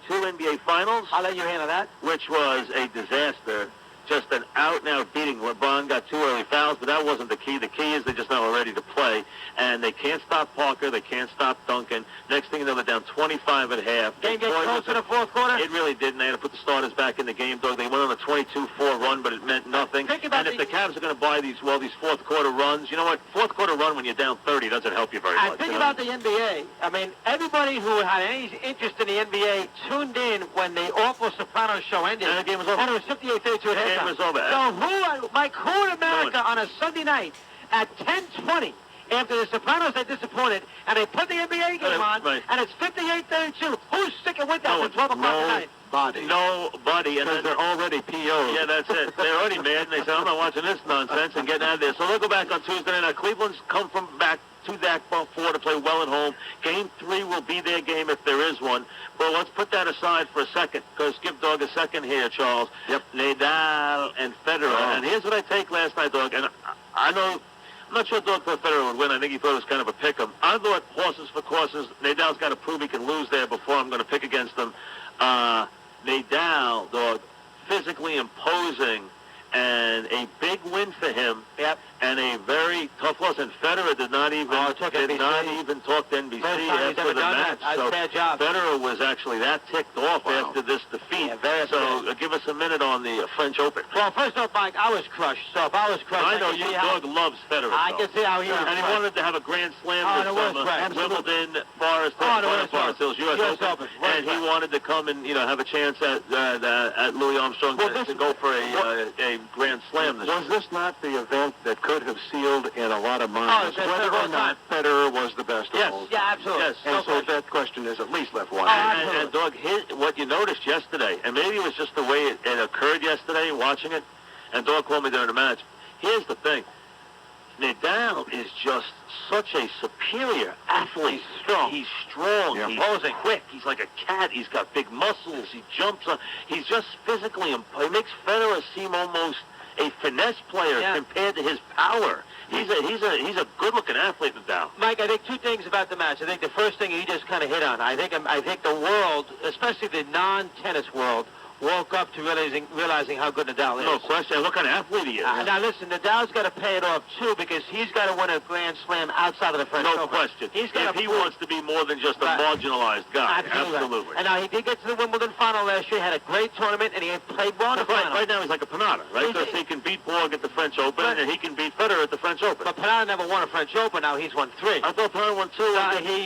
2 NBA Finals. I'll let you handle that. Which was a disaster. Just an out-and-out beating. LeBron got 2 early fouls, but that wasn't the key. The key is they're just not ready to play, and they can't stop Parker. They can't stop Duncan. Next thing you know, they're down 25 at half. Game gets close to the fourth quarter? It really didn't. They had to put the starters back in the game, dog. They went on a 22-4 run, but it meant nothing. And if the Cavs are going to buy these fourth-quarter runs, you know what? Fourth-quarter run when you're down 30 doesn't help you very much. And think about the NBA. I mean, everybody who had any interest in the NBA tuned in when the awful Sopranos show ended. And the game was over. And it was 58-32 at halftime. The game was over. So who in America on a Sunday night at 10:20 after the Sopranos are disappointed and they put the NBA game on and it's 58-32? Who's sticking with that at 12 o'clock tonight? Nobody. And they're already PO'd. Yeah, that's it. They're already mad, and they say, I'm not watching this nonsense and getting out of there. So they'll go back on Tuesday night. Cleveland's come from back to that 4 to play well at home. Game 3 will be their game if there is one. But let's put that aside for a second, because give Dog a second here, Charles. Yep. Nadal and Federer. Oh. And here's what I take last night, Dog. And I'm not sure Dog thought Federer would win. I think he thought it was kind of a pick 'em. I thought horses for courses. Nadal's got to prove he can lose there before I'm going to pick against him. Nadal, Dog, physically imposing, and a big win for him. Yep. And a very tough loss. And Federer did not even talk to NBC after the match. So bad job. Federer was actually that ticked off after this defeat. Yeah, give us a minute on the French Open. Well, first off, Mike, I was crushed. So if I was crushed, I know your dog loves Federer. I can see how he was. And he wanted to have a Grand Slam this summer. Wimbledon, Forest Hills, U.S. Open. And he wanted to come and have a chance at Louis Armstrong to go for a Grand Slam this year. Was this not the event that could have sealed in a lot of minds whether or not Federer was the best of all? Yeah, absolutely. Yes. And so that question is at least left wide. And Doug, what you noticed yesterday, and maybe it was just the way it occurred yesterday, watching it, and Doug called me during the match. Here's the thing. Nadal is just such a superior athlete. He's strong. Yeah. He's quick. He's like a cat. He's got big muscles. He jumps on. He's just physically. He makes Federer seem almost a finesse player compared to his power. He's a good-looking athlete, Nadal. Mike, I think 2 things about the match. I think the first thing he just kind of hit on. I think the world, especially the non-tennis world, woke up to realizing how good Nadal is. No question. What kind of athlete he is. Now, listen, Nadal's got to pay it off, too, because he's got to win a Grand Slam outside of the French Open. No question. If he wants to be more than just a marginalized guy. Absolutely. And now, he did get to the Wimbledon final last year, had a great tournament, and he played well in the final. Right now, he's like a Pinata, right? Because he can beat Borg at the French Open, and he can beat Federer at the French Open. But Pinata never won a French Open. Now, he's won 3. I thought Pinata won 2.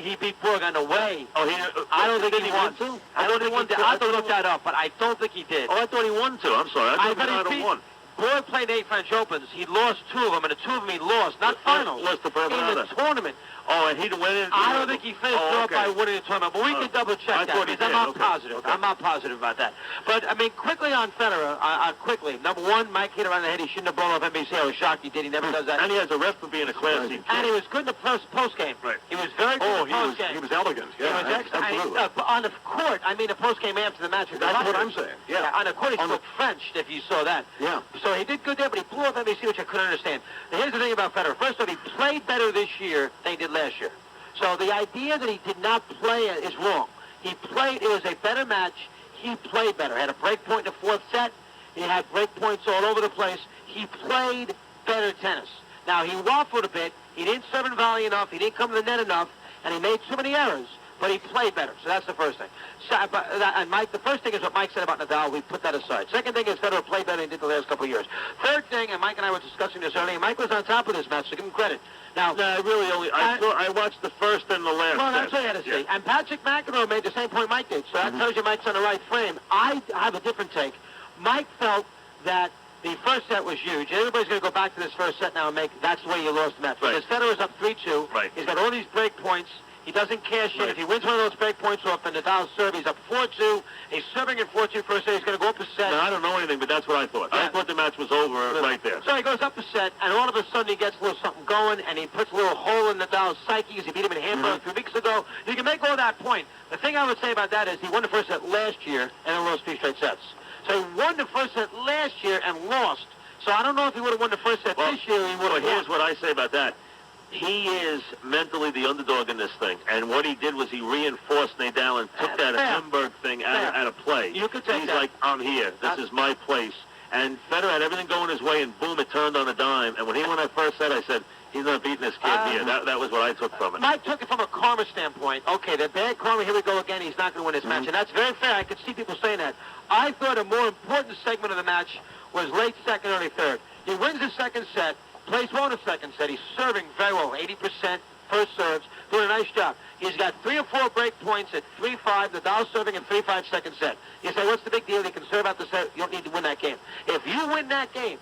He beat Borg on the way. Oh, I don't think he won 2. I don't think he did. I have to look that up, but I don't think he did. Oh, I thought he won 2. I'm sorry. I thought Pinata won. Borg played 8 French Opens. He lost 2 of them, and the 2 of them he lost, not finals. Lost to in the tournament. Oh, and he didn't win it? I don't think he finished off by winning the tournament, but we can double-check that, because I'm not positive. I'm not positive about that. But, I mean, quickly on Federer, quickly. Number 1, Mike hit around the head. He shouldn't have blown off NBC. I was shocked he did. He never does that. And he has a rep for being a classy. And he was good in the post-game. Right. He was very good in the post-game. He was elegant. Yeah, he was excellent. absolutely. On the court, I mean the post-game after the match. That's what I'm saying. Yeah. On the court, he spoke French, if you saw that. Yeah. So he did good there, but he blew off NBC, which I couldn't understand. Now, here's the thing about Federer. First off, he played better this year than he did last year. So the idea that he did not play is wrong. He played, it was a better match. He played better. Had a break point in the 4th set. He had break points all over the place. He played better tennis. Now, he waffled a bit. He didn't serve and volley enough. He didn't come to the net enough. And he made too many errors. But he played better. So that's the first thing. So, and Mike, the first thing is what Mike said about Nadal. We put that aside. Second thing is Federer played better than he did the last couple of years. Third thing, and Mike and I were discussing this earlier, Mike was on top of this match, so give him credit. Now, I really only, I watched the first and the last. Well, that's what I had to say. And Patrick McEnroe made the same point Mike did, so that tells you Mike's on the right frame. I have a different take. Mike felt that the first set was huge. Everybody's going to go back to this first set now and that's the way you lost the match. Right. Because Federer's up 3-2. Right. He's got all these break points. He doesn't cash in. If he wins one of those break points off and Nadal's serve, he's up 4-2. He's serving in 4-2 first set. He's going to go up a set. No, I don't know anything, but that's what I thought. I thought the match was over right there. So he goes up a set, and all of a sudden he gets a little something going, and he puts a little hole in Nadal's psyche as he beat him in Hamburg 3 weeks ago. You can make all that point. The thing I would say about that is he won the first set last year and then lost 3 straight sets. So he won the first set last year and lost. So I don't know if he would have won the first set this year. He would have. Here's what I say about that. He is mentally the underdog in this thing, and what he did was he reinforced Nadal and took that Hamburg thing out You could take He's that. like, I'm here. This is my place. And Federer had everything going his way, and boom, it turned on a dime. And when he won that first set, I said, he's not beating this kid here. That was what I took from it. Mike took it from a karma standpoint. Okay, the bad karma, here we go again. He's not going to win this match. And that's very fair. I could see people saying that. I thought a more important segment of the match was late second, early third. He wins the second set, plays well in the second set. He's serving very well, 80% first serves, doing a nice job. He's got 3 or 4 break points at 3-5. Nadal serving at 3-5 second set. You say, what's the big deal? He can serve out the set. You don't need to win that game. If you win that game,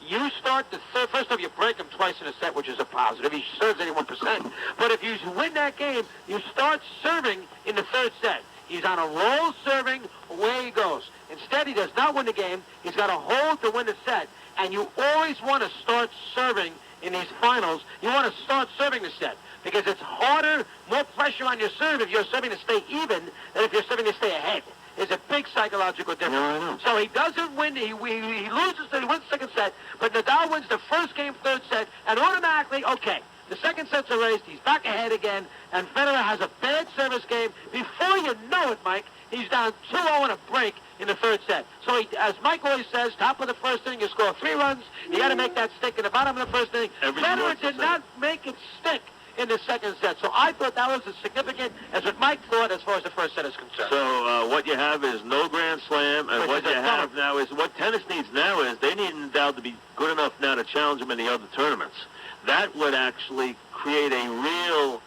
you start the third. First off, you break him twice in a set, which is a positive. He serves 81%. But if you win that game, you start serving in the third set. He's on a roll serving, away he goes. Instead, he does not win the game. He's got a hold to win the set. And you always want to start serving in these finals. You want to start serving the set because it's harder, more pressure on your serve if you're serving to stay even than if you're serving to stay ahead. There's a big psychological difference. Yeah, I know. So he doesn't win. He loses. He wins the second set, but Nadal wins the first game, third set, and automatically, okay, the second set's erased. He's back ahead again, and Federer has a bad service game. Before you know it, Mike, he's down 2-0 in a break in the third set. So, as Mike always says, top of the first inning, you score 3 runs. You got to make that stick in the bottom of the first inning. Federer did not make it stick in the second set. So I thought that was as significant as what Mike thought as far as the first set is concerned. So what you have is no Grand Slam, and what you have now is what tennis needs now is they need Nadal to be good enough now to challenge him in the other tournaments. That would actually create a real,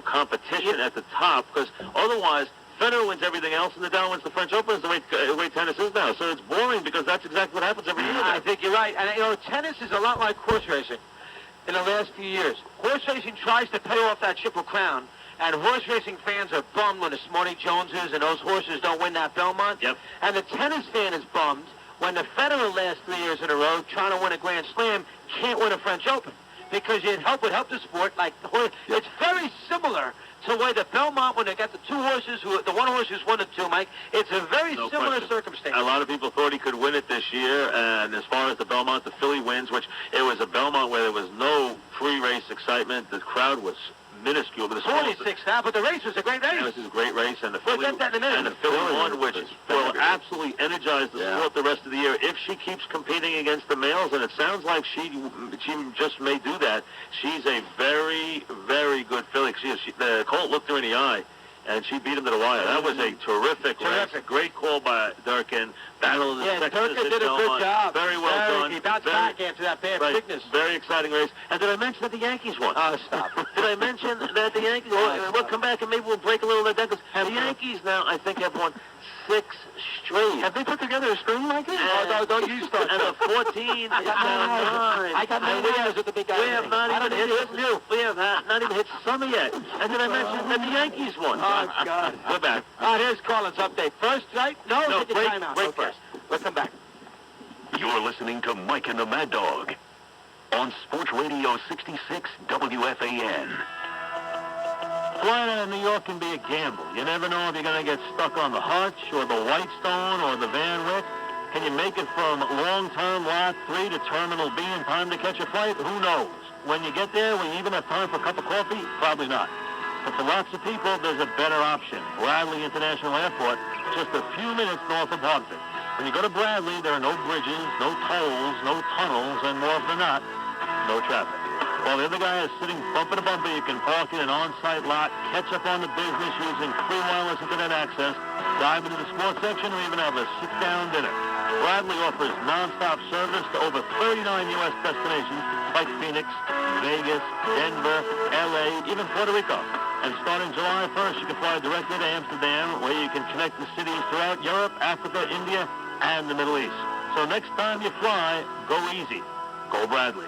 competition at the top, because otherwise Federer wins everything else, and Nadal wins the French Open. Is the way tennis is now. So it's boring because that's exactly what happens every year. I think you're right. And, tennis is a lot like horse racing in the last few years. Horse racing tries to pay off that Triple Crown, and horse racing fans are bummed when the Smarty Joneses and those horses don't win that Belmont. Yep. And the tennis fan is bummed when the Federer last 3 years in a row, trying to win a Grand Slam, can't win a French Open. Because it would help the sport. Like the horse. Yep. It's very similar to the way the Belmont, when they got the 2 horses, the one horse who's won the 2, Mike, it's a very similar circumstance. A lot of people thought he could win it this year, and as far as the Belmont, the filly wins, which it was a Belmont where there was no pre-race excitement. The crowd was minuscule. But 46 now, but the race was a great race. Yeah, this is a great race, and the we'll filly, get that in a minute. and the filly won, which will absolutely energize the sport the rest of the year. If she keeps competing against the males, and it sounds like she just may do that, she's a very, very good filly. The colt looked her in the eye, and she beat him to the wire. That was a terrific race. Great call by Durkin. Battle of the Sexes. Durkin did a good job. Very well done. He bounced back after that bad sickness. Very exciting race. And did I mention that the Yankees won? Oh, stop. Did I mention that the Yankees? We'll come back and maybe we'll break a little of that down. The Yankees now, I think, have won 6 straight. Have they put together a string like this? No, don't you start. And the 14 is down 9. I got 9 years with the big guy. We have not even hit We have not even hit summer yet. And did I mention that the Yankees won? Oh, God. We're back. Here's Carlin's update. First, right? No, take your time out. Break first. We'll come back. You're listening to Mike and the Mad Dog on Sports Radio 66 WFAN. Flying out of New York can be a gamble. You never know if you're going to get stuck on the Hutch or the Whitestone or the Van Wyck. Can you make it from long-term Lot 3 to Terminal B in time to catch a flight? Who knows? When you get there, will you even have time for a cup of coffee? Probably not. But for lots of people, there's a better option. Bradley International Airport, just a few minutes north of Hartford. When you go to Bradley, there are no bridges, no tolls, no tunnels, and more often than not, no traffic. While the other guy is sitting bumper to bumper, you can park in an on-site lot, catch up on the business using free wireless internet access, dive into the sports section, or even have a sit-down dinner. Bradley offers non-stop service to over 39 U.S. destinations like Phoenix, Vegas, Denver, L.A., even Puerto Rico. And starting July 1st, you can fly directly to Amsterdam, where you can connect to cities throughout Europe, Africa, India, and the Middle East. So next time you fly, go easy. Go Bradley.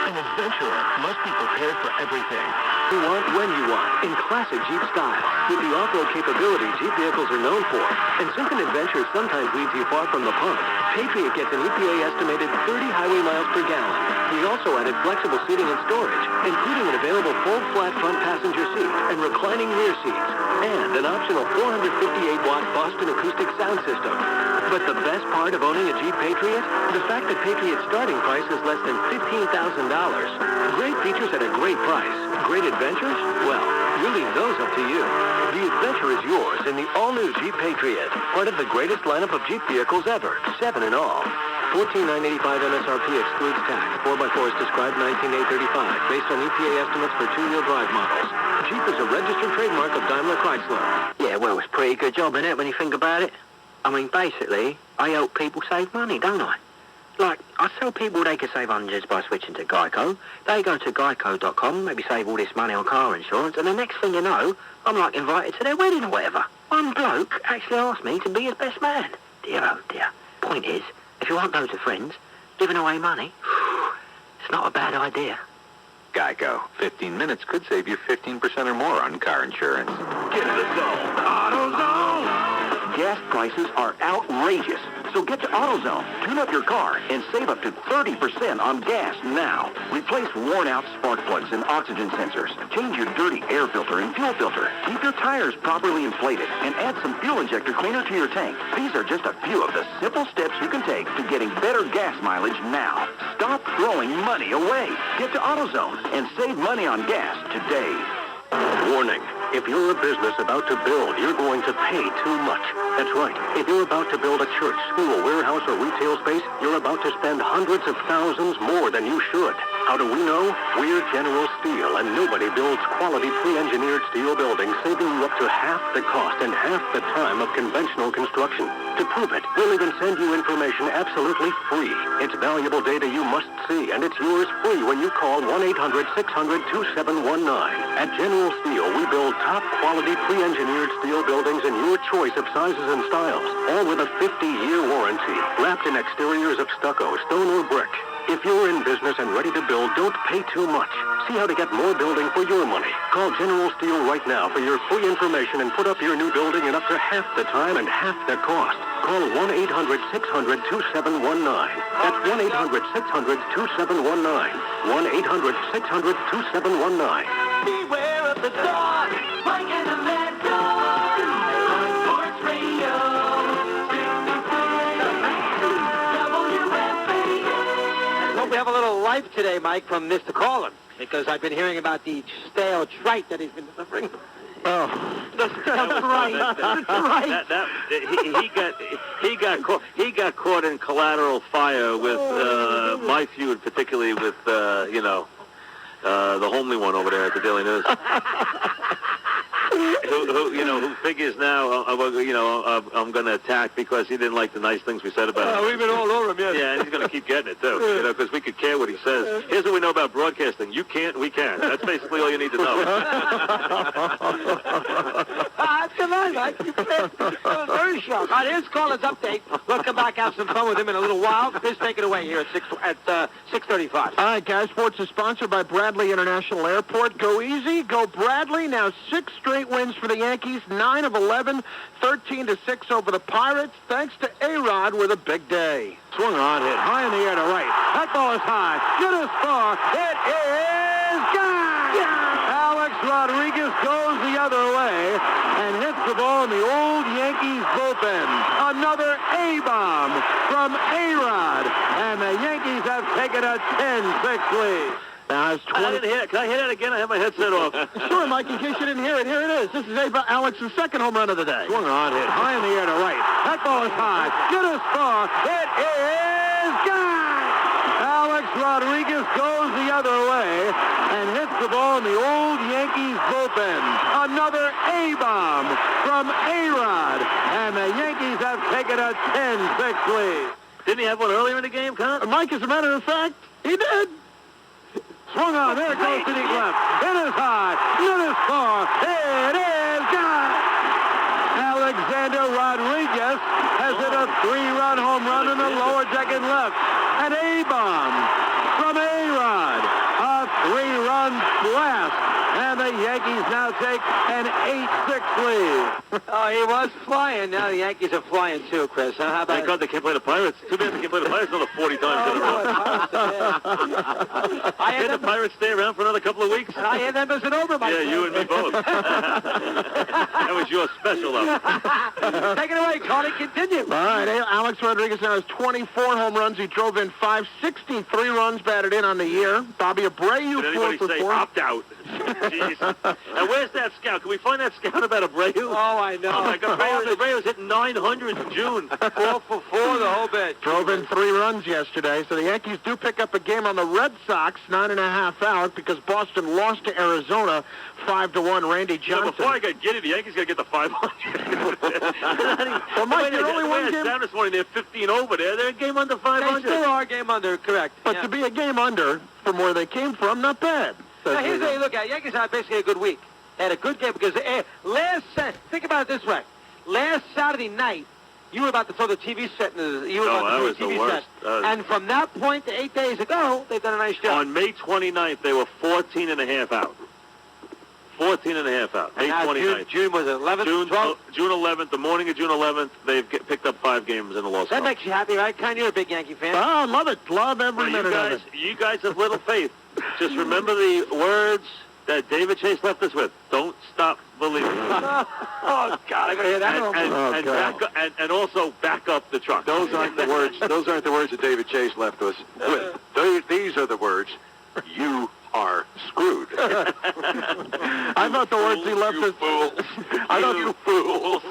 An adventurer must be prepared for everything. You want when you want, in classic Jeep style, with the off-road capability Jeep vehicles are known for. And since an adventure sometimes leads you far from the pump, Patriot gets an EPA estimated 30 highway miles per gallon. We also added flexible seating and storage, including an available full flat front passenger seat and reclining rear seats, and an optional 458-watt Boston acoustic sound system. But the best part of owning a Jeep Patriot? The fact that Patriot's starting price is less than $15,000. Great features at a great price. great adventures? Well, we'll leave those up to you. The adventure is yours in the all-new Jeep Patriot, part of the greatest lineup of Jeep vehicles ever, 7 in all. $14,985 MSRP excludes tax. 4x4 is described 19,835, based on EPA estimates for two-wheel drive models. Jeep is a registered trademark of Daimler Chrysler. Yeah, well, it's a pretty good job, isn't it, when you think about it? I mean, basically, I help people save money, don't I? Like, I tell people they could save hundreds by switching to Geico. They go to geico.com, maybe save all this money on car insurance, and the next thing you know, I'm like invited to their wedding or whatever. One bloke actually asked me to be his best man. Dear, oh dear. Point is, if you want loads of friends, giving away money, it's not a bad idea. Geico. 15 minutes could save you 15% or more on car insurance. Get in the zone. AutoZone. Gas prices are outrageous. So get to AutoZone, tune up your car, and save up to 30% on gas now. Replace worn-out spark plugs and oxygen sensors. Change your dirty air filter and fuel filter. Keep your tires properly inflated, and add some fuel injector cleaner to your tank. These are just a few of the simple steps you can take to getting better gas mileage now. Stop throwing money away. Get to AutoZone and save money on gas today. Warning. If you're a business about to build, you're going to pay too much. That's right. If you're about to build a church, school, warehouse, or retail space, you're about to spend hundreds of thousands more than you should. How do we know? We're General Steel, and nobody builds quality pre-engineered steel buildings, saving you up to half the cost and half the time of conventional construction. To prove it, we'll even send you information absolutely free. It's valuable data you must see, and it's yours free when you call 1-800-600-2719. At General Steel, we build top-quality pre-engineered steel buildings in your choice of sizes and styles, all with a 50-year warranty, wrapped in exteriors of stucco, stone, or brick. If you're in business and ready to build, don't pay too much. See how to get more building for your money. Call General Steel right now for your free information and put up your new building in up to half the time and half the cost. Call 1-800-600-2719. That's 1-800-600-2719. 1-800-600-2719. Beware of the dog, Mike and the Mad Dog, on Sports Radio, 63 WFAN. Hope we have a little life today, Mike, from Mr. Collin, because I've been hearing about the stale trite that he's been delivering. Oh, The stale trite. he got caught in collateral fire with my feud, particularly with the homely one over there at the Daily News. who figures now, I'm going to attack because he didn't like the nice things we said about him. We've been all over him, yes. Yeah, and he's going to keep getting it, too, because we could care what he says. Here's what we know about broadcasting. You can't, we can. That's basically all you need to know. Come on, Mike. You played. That was very sharp. All right, here's Colin's update. We'll come back, have some fun with him in a little while. Just take it away here at 6:35. All right, guys. Sports is sponsored by Bradley International Airport. Go easy. Go Bradley. Now 6 straight wins for the Yankees. 9 of 11. 13-6 over the Pirates. Thanks to A-Rod with a big day. Swung on, hit high in the air to right. That ball is high. Good as far. It is gone! Alex Rodriguez goes the other way and hits the ball in the old Yankees bullpen. Another A-bomb from A-Rod. And the Yankees have taken a 10-6 lead. Now it's I didn't hear it. Can I hear that again? I have my headset off. Sure, Mike, in case you didn't hear it, here it is. This is Alex's second home run of the day. Swung on, hit high in the air to right. That ball is high. Good as far. It is gone! Alex Rodriguez goes the other way and hits the ball in the old Yankees bullpen. Another A-bomb from A-Rod. And the Yankees have taken a 10-6 lead. Didn't he have one earlier in the game, Con? Mike, as a matter of fact, he did. Swung on, there it goes to deep left. It is high, it is far, it is gone! Alexander Rodriguez has hit a 3-run home run in the lower deck and left. An A-bomb from A-Rod. A 3-run blast. And the Yankees now take an 8-6 lead. Oh, he was flying. Now the Yankees are flying, too, Chris. Huh? How about Thank God they can't play the Pirates. Too bad they can't play the Pirates another 40 times in a row. Can the Pirates stay around for another couple of weeks? I hear them as an over, Mike. Yeah, you and me both. That was your special, though. Take it away, Connie. Continue. All right, Alex Rodriguez now has 24 home runs. He drove in 563 runs batted in on the year. Bobby Abreu, Did 4 anybody for say 4. opt out? Jeez. And where's that scout? Can we find that scout about Abreu? Oh, I know. Oh, my God. Abreu's hitting 900 in June. 4 for 4 the whole bit. Drove in 3 runs yesterday, so the Yankees do pick up a game on the Red Sox, 9.5 out, because Boston lost to Arizona 5-1. Randy Johnson. Yeah, before I got giddy, the Yankees got to get the 500. Well, Mike, you're only one game. This morning, they're 15 over there. They're a game under 500. They still are game under, correct. But Yeah. to be a game under from where they came from, not bad. Now, here's how you look at it. Yankees had basically a good week. They had a good game because think about it this way. Last Saturday night, you were about to throw the TV set in the, you were about to throw the TV set. And from that point to 8 days ago, they've done a nice job. On May 29th, they were 14.5 out. 14.5 out. May 29th. June was 11th, June 12th. June 11th, the morning of June 11th, they've picked up 5 games in the loss. That makes you happy, right? Con, you're a big Yankee fan. Oh, I love it. Love every minute of it. You guys have little faith. Just remember the words that David Chase left us with. Don't stop believing. Oh, God, I gotta hear that. And also back up the truck. Those aren't the words. Those aren't the words that David Chase left us with. These are the words. You are screwed. I thought the words he left us. Fools. You fools.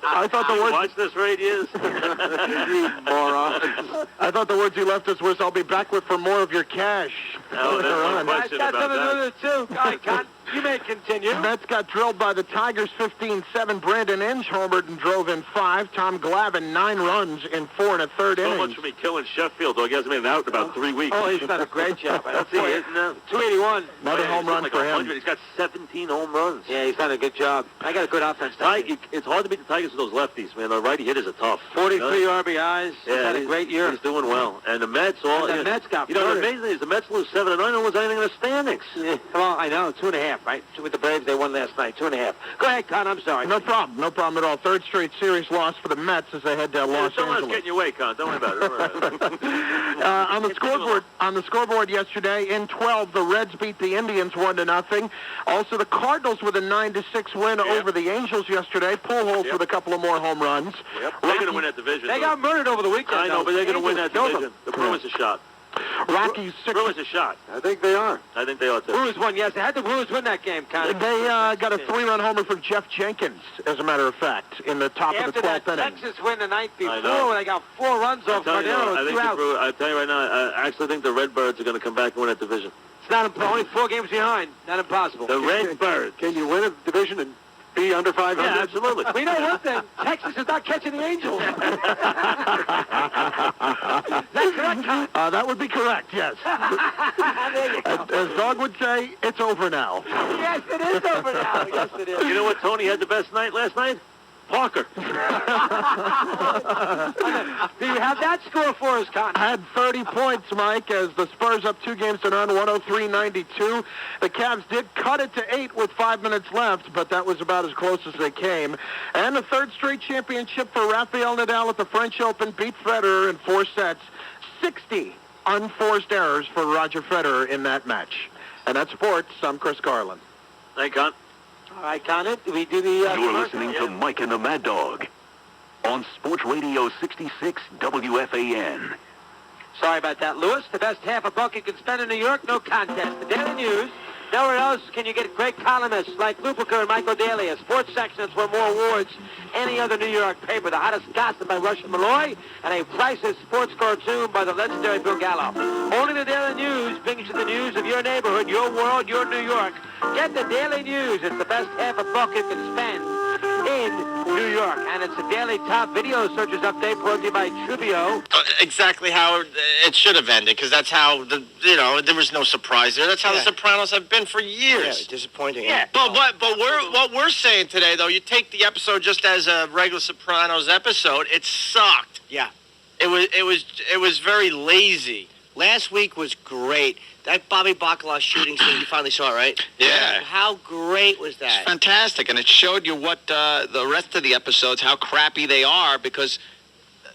I thought the words. Watch this radius. You morons. I thought the words he left us was, "I'll be back with for more of your cash." No, there's no question That's got about something to do that. with it, too. All right, Con, you may continue. The Mets got drilled by the Tigers 15-7. Brandon Inge homered and drove in 5. Tom Glavine 9 runs in 4 1/3 So innings. much for me killing Sheffield, dog. He hasn't been out in about 3 weeks. Oh, he's done a great job. That's it, isn't it? 281. Another home run like for him. 100. He's got 17 home runs. Yeah, he's done a good job. I got a good offense. It's hard to beat the Tigers with those lefties, man. The righty hitters are tough. 43 RBIs. He's Yeah, had a great year. He's doing well. And the Mets, And the Mets got you know, the murdered. amazing thing is the Mets lose 7-9. No one's anything in the standings. Yeah, well, I know, 2.5, right? With the Braves, they won last night, 2.5. Go ahead, Con, I'm sorry. No problem at all. 3rd straight series loss for the Mets as they head to Los Don't let us Angeles. get in your way, Con. Don't worry about it. Don't worry about it. On the scoreboard yesterday, in 12, the Reds beat the Indians 1-0. Also, the Cardinals with a 9-6 win over the Angels yesterday. Pujols with a couple of more home runs. Yep. They're going to win that division. They got murdered over the weekend. I know, but they're going to win that Angels killed division. The Brewers a shot. Rockies 6. Brewers a shot. I think they are. I think they ought to. Brewers won, yes. They had the Brewers win that game, Con. They got a 3-run homer from Jeff Jenkins, as a matter of fact, in the top of the After 12th that inning. Texas win the night I know. before, when they got 4 runs off Cardero, I think 2 outs. I tell you right now, I actually think the Redbirds are going to come back and win that division. It's not only 4 games behind. Not impossible. The Redbirds. Can you win a division and be under 500? Yeah, absolutely. We know one thing. Texas is not catching the Angels. Is that correct, Con? That would be correct, yes. There you go. As Dog would say, it's over now. Yes, it is over now. Yes, it is. You know what Tony had the best night last night? Parker. Do you have that score for us, Con? Had 30 points, Mike, as the Spurs up 2 games to none, 103-92. The Cavs did cut it to 8 with 5 minutes left, but that was about as close as they came. And the 3rd straight championship for Rafael Nadal at the French Open, beat Federer in 4 sets. 60 unforced errors for Roger Federer in that match. And that's sports. I'm Chris Carlin. Thank God. All right, Con, we do the... You're listening to Mike and the Mad Dog on Sports Radio 66 WFAN. Sorry about that, Lewis. The best half a buck you can spend in New York, no contest. The Daily News. Nowhere else can you get great columnists like Lupica and Michael Daly. A sports section that's won more awards any other New York paper. The hottest gossip by Russian Malloy and a priceless sports cartoon by the legendary Bill Gallo. Only the Daily News brings you the news of your neighborhood, your world, your New York. Get the Daily News. It's the best half a buck you can spend in New York. And it's a daily top video searches update brought to you by Trubio. Exactly how it should have ended, because that's how there was no surprise there. That's how the Sopranos have been for years. Yeah, disappointing. Yeah, but what we're saying today, though, you take the episode just as a regular Sopranos episode, it sucked. Yeah. It was very lazy. Last week was great. That Bobby Bacala shooting scene, you finally saw it, right? Yeah. How great was It's that? fantastic, and it showed you what the rest of the episodes, how crappy they are, because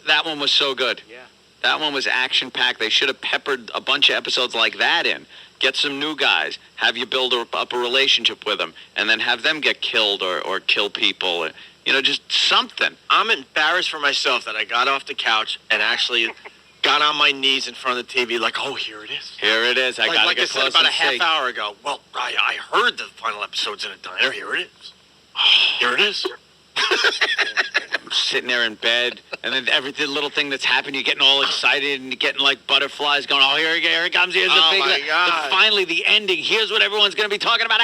that one was so good. Yeah. That one was action-packed. They should have peppered a bunch of episodes like that in. Get some new guys, have you build up a relationship with them, and then have them get killed or kill people. You know, just something. I'm embarrassed for myself that I got off the couch and actually got on my knees in front of the TV like, oh, here it is. Here it is. I got to like get I said close about a and half see. hour ago. Well, I heard the final episode's in a diner. Here it is. Here it is. I'm sitting there in bed, and then every little thing that's happened, you're getting all excited and you're getting like butterflies going, oh, here it comes. Here's the Oh, big, my God. finally the ending. Here's what everyone's going to be talking about.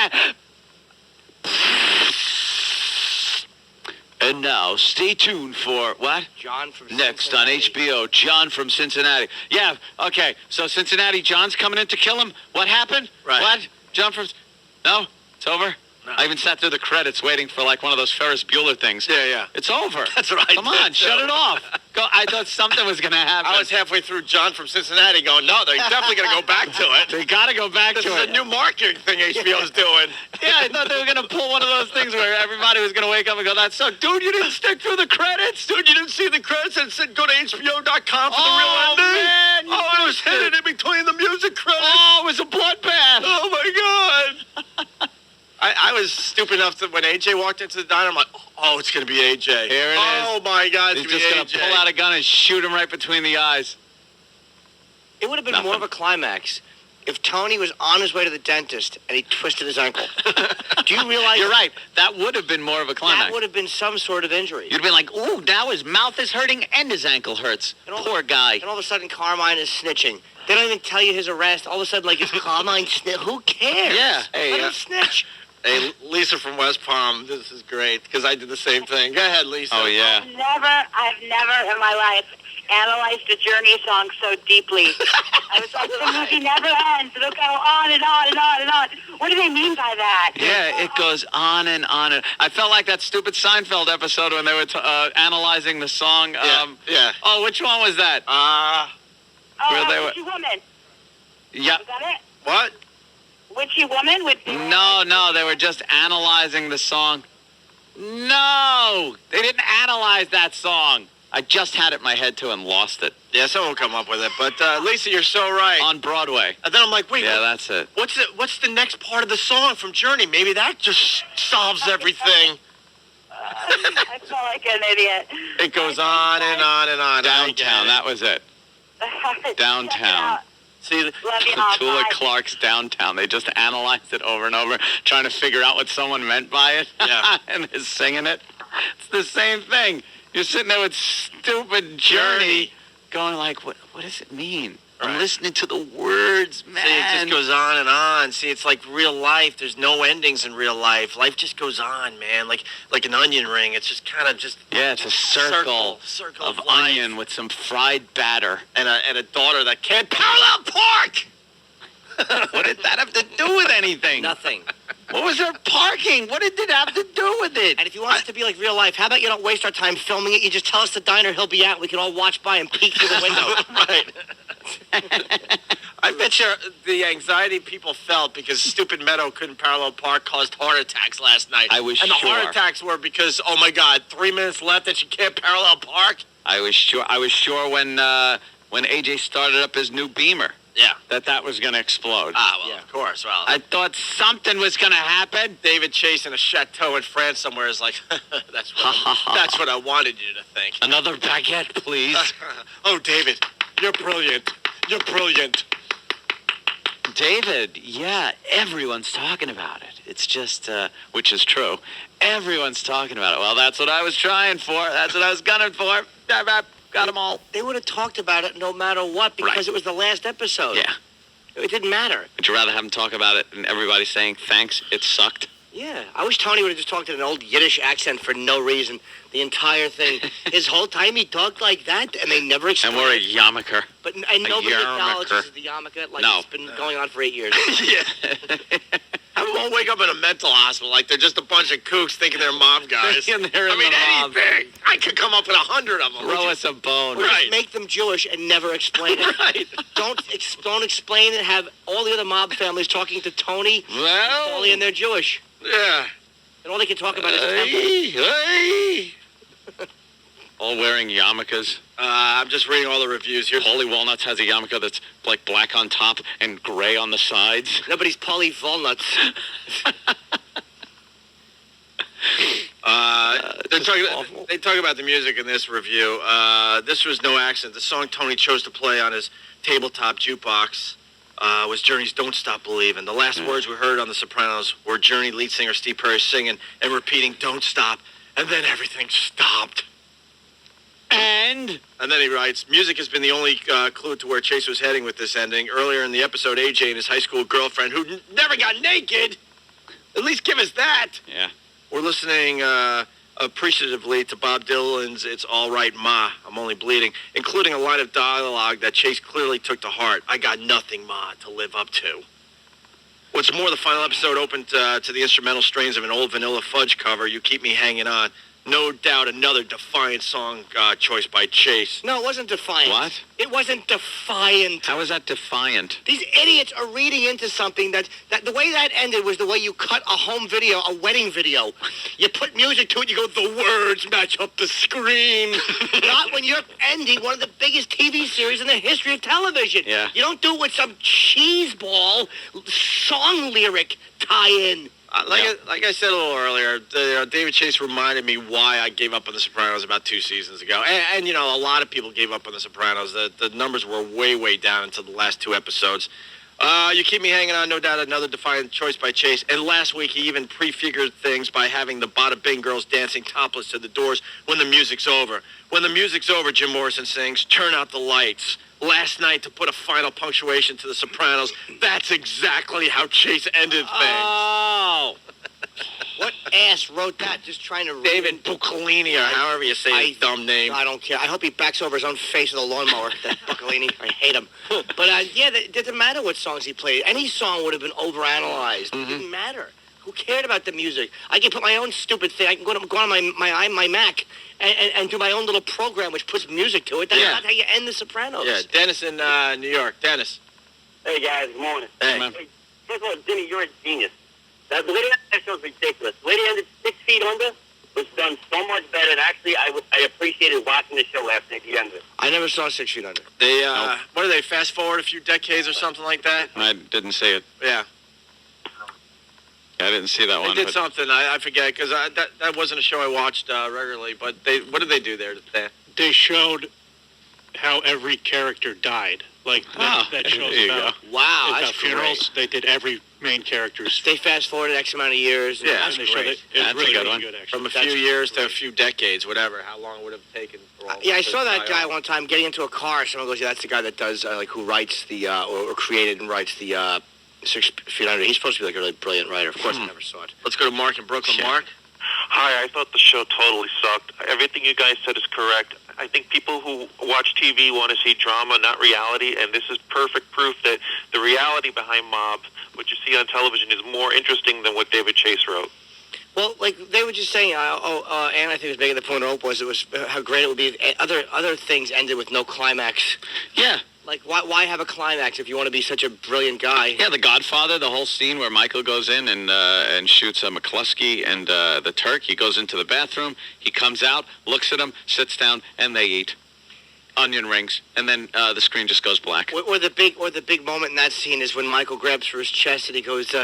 And now, stay tuned for what? John from Next on HBO, John from Cincinnati. Yeah, okay. So Cincinnati, John's coming in to kill him. What happened? Right. What? John from... No? It's over? No. I even sat through the credits waiting for like one of those Ferris Bueller things. Yeah. It's over. That's what I Come did, on, shut too. it off. I thought something was going to happen. I was halfway through John from Cincinnati going, no, they're definitely going to go back to it. They got to go back This to is it. a new marketing thing HBO's doing. Yeah, I thought they were going to pull one of those things where everybody was going to wake up and go, that sucked. Dude, you didn't stick through the credits. Dude, you didn't see the credits and said go to HBO.com for the real Oh, ending? man, you Oh, it was missed it. hidden in between the music credits. Oh, it was a bloodbath. Oh, my God. I was stupid enough that when AJ walked into the diner, I'm like, oh, it's going to be AJ. Here it is. Oh, my God, it's He's going just to going be to AJ. pull out a gun and shoot him right between the eyes. It would have been Nothing. more of a climax if Tony was on his way to the dentist and he twisted his ankle. Do you realize You're right. That would have been more of a climax. that would have been some sort of injury? You'd have been like, ooh, now his mouth is hurting and his ankle hurts. And all- Poor guy. And all of a sudden, Carmine is snitching. They don't even tell you his arrest. All of a sudden, like, is Carmine snitch? Who cares? Yeah. Hey, Let him snitch. Hey, Lisa from West Palm, this is great, because I did the same thing. Go ahead, Lisa. Oh, yeah. I've never in my life analyzed a Journey song so deeply. I was like, the movie never ends. It'll go on and on and on and on. What do they mean by that? Yeah, it goes on and on. I felt like that stupid Seinfeld episode when they were analyzing the song. Yeah. Oh, which one was that? where they were- Witchy Woman. Yeah. Was that it? What? Witchy Woman? No, they were just analyzing the song. No, they didn't analyze that song. I just had it in my head, too, and lost it. Yeah, someone will come up with it. But, Lisa, you're so right. On Broadway. And then I'm like, wait, Yeah, that's it. what's the next part of the song from Journey? Maybe that just solves everything. I felt like an idiot. It goes on and on and on. Downtown, that was it. Downtown. See, Love you all. Tula Bye. Clark's Downtown. They just analyzed it over and over, trying to figure out what someone meant by it. Yeah. And they're singing it. It's the same thing. You're sitting there with stupid Journey, going like, what does it mean? I'm Right. listening to the words, man. See, it just goes on and on. See, it's like real life. There's no endings in real life. Life just goes on, man. Like an onion ring. It's just kind of just Yeah, it's a circle circle of life. onion with some fried batter. and a daughter that can't parallel park. What did that have to do with anything? Nothing. What was her parking? What did it have to do with it? And if you want it to be like real life, how about you don't waste our time filming it? You just tell us the diner he'll be at. We can all watch by and peek through the window. Right. I bet you the anxiety people felt because stupid Meadow couldn't parallel park caused heart attacks last night. I was and the sure. heart attacks were because, oh my God, 3 minutes left and she can't parallel park. I was sure when AJ started up his new Beamer Yeah. that was going to explode. Ah, well, of course. Well, I thought something was going to happen. David Chase in a chateau in France somewhere is like, that's what I wanted you to think. Another baguette, please. Oh, David, you're brilliant. You're brilliant. David, yeah, everyone's talking about it. It's just, which is true. Everyone's talking about it. Well, that's what I was trying for. That's what I was gunning for. Got them all. They would have talked about it no matter what because Right. it was the last episode. Yeah. It didn't matter. Would you rather have them talk about it and everybody saying, thanks, it sucked? Yeah. I wish Tony would have just talked in an old Yiddish accent for no reason. The entire thing. His whole time he talked like that, and they never And explained we're a it. yarmulke. But and nobody yarmulke. acknowledges the yarmulke like No. it's been going on for 8 years. Yeah. I won't wake up in a mental hospital like they're just a bunch of kooks thinking they're mob guys. And they're in I mean, the mob. anything. I could come up with 100 of them. Throw us a bone. Or Right. just make them Jewish and never explain it. Right. Don't explain it. Have all the other mob families talking to Tony, Well, Paulie, and they're Jewish. Yeah. And all they can talk about is the temple. Hey. all wearing yarmulkes. I'm just reading all the reviews here. Holy Walnuts has a yarmulke that's like black on top and gray on the sides. Nobody's Paulie Walnuts. They talk about the music in this review. This was no accident. The song Tony chose to play on his tabletop jukebox was Journey's "Don't Stop Believin'." The last words we heard on The Sopranos were Journey lead singer Steve Perry singing and repeating "Don't stop," and then everything stopped. And then he writes, music has been the only clue to where Chase was heading with this ending. Earlier in the episode, AJ and his high school girlfriend, who never got naked, at least give us that. Yeah. We're listening appreciatively to Bob Dylan's "It's All Right, Ma, I'm Only Bleeding," including a line of dialogue that Chase clearly took to heart. "I got nothing, Ma, to live up to." What's more, the final episode opened to the instrumental strains of an old Vanilla Fudge cover, "You Keep Me Hanging On." No doubt another defiant song choice by Chase. No, it wasn't defiant. What? It wasn't defiant. How is that defiant? These idiots are reading into something that the way that ended was the way you cut a home video, a wedding video. You put music to it, you go, the words match up the screen. Not when you're ending one of the biggest TV series in the history of television. Yeah. You don't do it with some cheeseball song lyric tie-in. Like I said a little earlier, David Chase reminded me why I gave up on The Sopranos about 2 seasons ago. And you know, a lot of people gave up on The Sopranos. The numbers were way, way down until the last 2 episodes. You Keep Me Hanging On, no doubt another defiant choice by Chase. And last week, he even prefigured things by having the Bada Bing girls dancing topless to the Doors when the music's over. When the music's over, Jim Morrison sings, "Turn out the lights." Last night, to put a final punctuation to The Sopranos, that's exactly how Chase ended things. Oh. What ass wrote that? Just trying to... David Buccolini, or however you say his dumb name. I don't care. I hope he backs over his own face with a lawnmower, that Buccolini. I hate him. But, yeah, it didn't matter what songs he played. Any song would have been overanalyzed. It didn't matter. Who cared about the music? I can put my own stupid thing. I can go on my Mac and do my own little program which puts music to it. That's not how you end The Sopranos. Yeah, Dennis in New York. Dennis. Hey, guys. Good morning. Hey. First of all, Jimmy, you're a genius. The way that show's ridiculous. The way they ended 6 Feet Under was done so much better. And actually, I appreciated watching the show after the end of it. I never saw 6 Feet Under. They, what do they, fast forward a few decades or something like that? I didn't see it. Yeah. I didn't see that one. They did something, I forget, because that wasn't a show I watched regularly, but what did they do there? They showed how every character died. Like, that shows about, wow, about that's funerals. Great. They did every main character's. They fast-forwarded X amount of years. Yeah, that's great. That's a good one. Good, actually. From a few years to a few decades, whatever, how long it would have taken for all Yeah, I saw that guy one time getting into a car. Someone goes, yeah, that's the guy that does, who writes the, or created and writes the 6 Feet Under. He's supposed to be like a really brilliant writer. Of course, I never saw it. Let's go to Mark in Brooklyn. Mark? Hi, I thought the show totally sucked. Everything you guys said is correct. I think people who watch TV want to see drama, not reality, and this is perfect proof that the reality behind Mob, what you see on television, is more interesting than what David Chase wrote. Well, like they were just saying, and I think was making the point of Opie was how great it would be if other things ended with no climax. Yeah. Like, why have a climax if you want to be such a brilliant guy? Yeah, The Godfather, the whole scene where Michael goes in and shoots McCluskey and the Turk. He goes into the bathroom, he comes out, looks at him, sits down, and they eat onion rings, and then the screen just goes black. Or the big moment in that scene is when Michael grabs for his chest and he goes,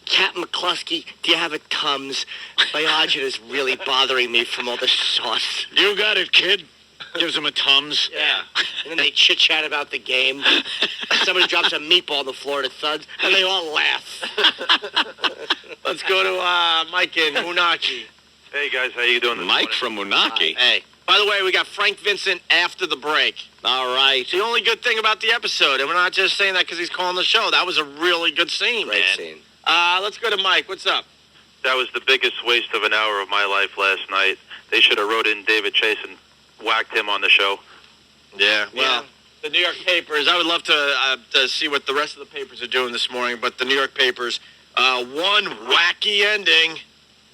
Captain McCluskey, do you have a Tums? My agita is really bothering me from all the sauce. You got it, kid. Gives him a Tums. Yeah. And then they chit-chat about the game. Somebody drops a meatball on the floor and it thuds, and they all laugh. Let's go to Mike in Moonachie. Hey, guys, how you doing this Mike morning? from Moonachie. Hey. By the way, we got Frank Vincent after the break. All right. It's the only good thing about the episode, and we're not just saying that because he's calling the show. That was a really good scene, Great man. scene. Let's go to Mike. What's up? That was the biggest waste of an hour of my life last night. They should have wrote in David Chase and whacked him on the show. Yeah, well, the New York papers, I would love to see what the rest of the papers are doing this morning, but the New York papers, one wacky ending,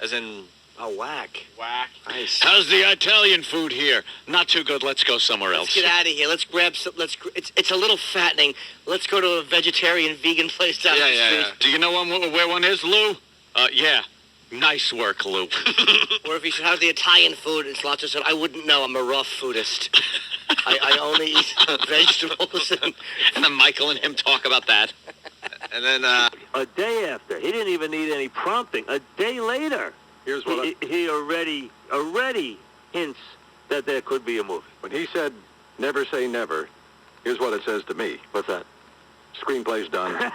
as in... A whack. Whack. Nice. How's the Italian food here? Not too good. Let's go somewhere else. Let's get out of here. Let's grab some. It's a little fattening. Let's go to a vegetarian, vegan place down the street. Yeah. Do you know where one is, Lou? Yeah. Nice work, Lou. Or if he said, how's the Italian food? And Slotzer said, I wouldn't know. I'm a raw foodist. I only eat vegetables. And then Michael and him talk about that. And then... A day after. He didn't even need any prompting. A day later. Here's what he already hints that there could be a movie. when he said never say never, here's what it says to me. What's that? Screenplay's done.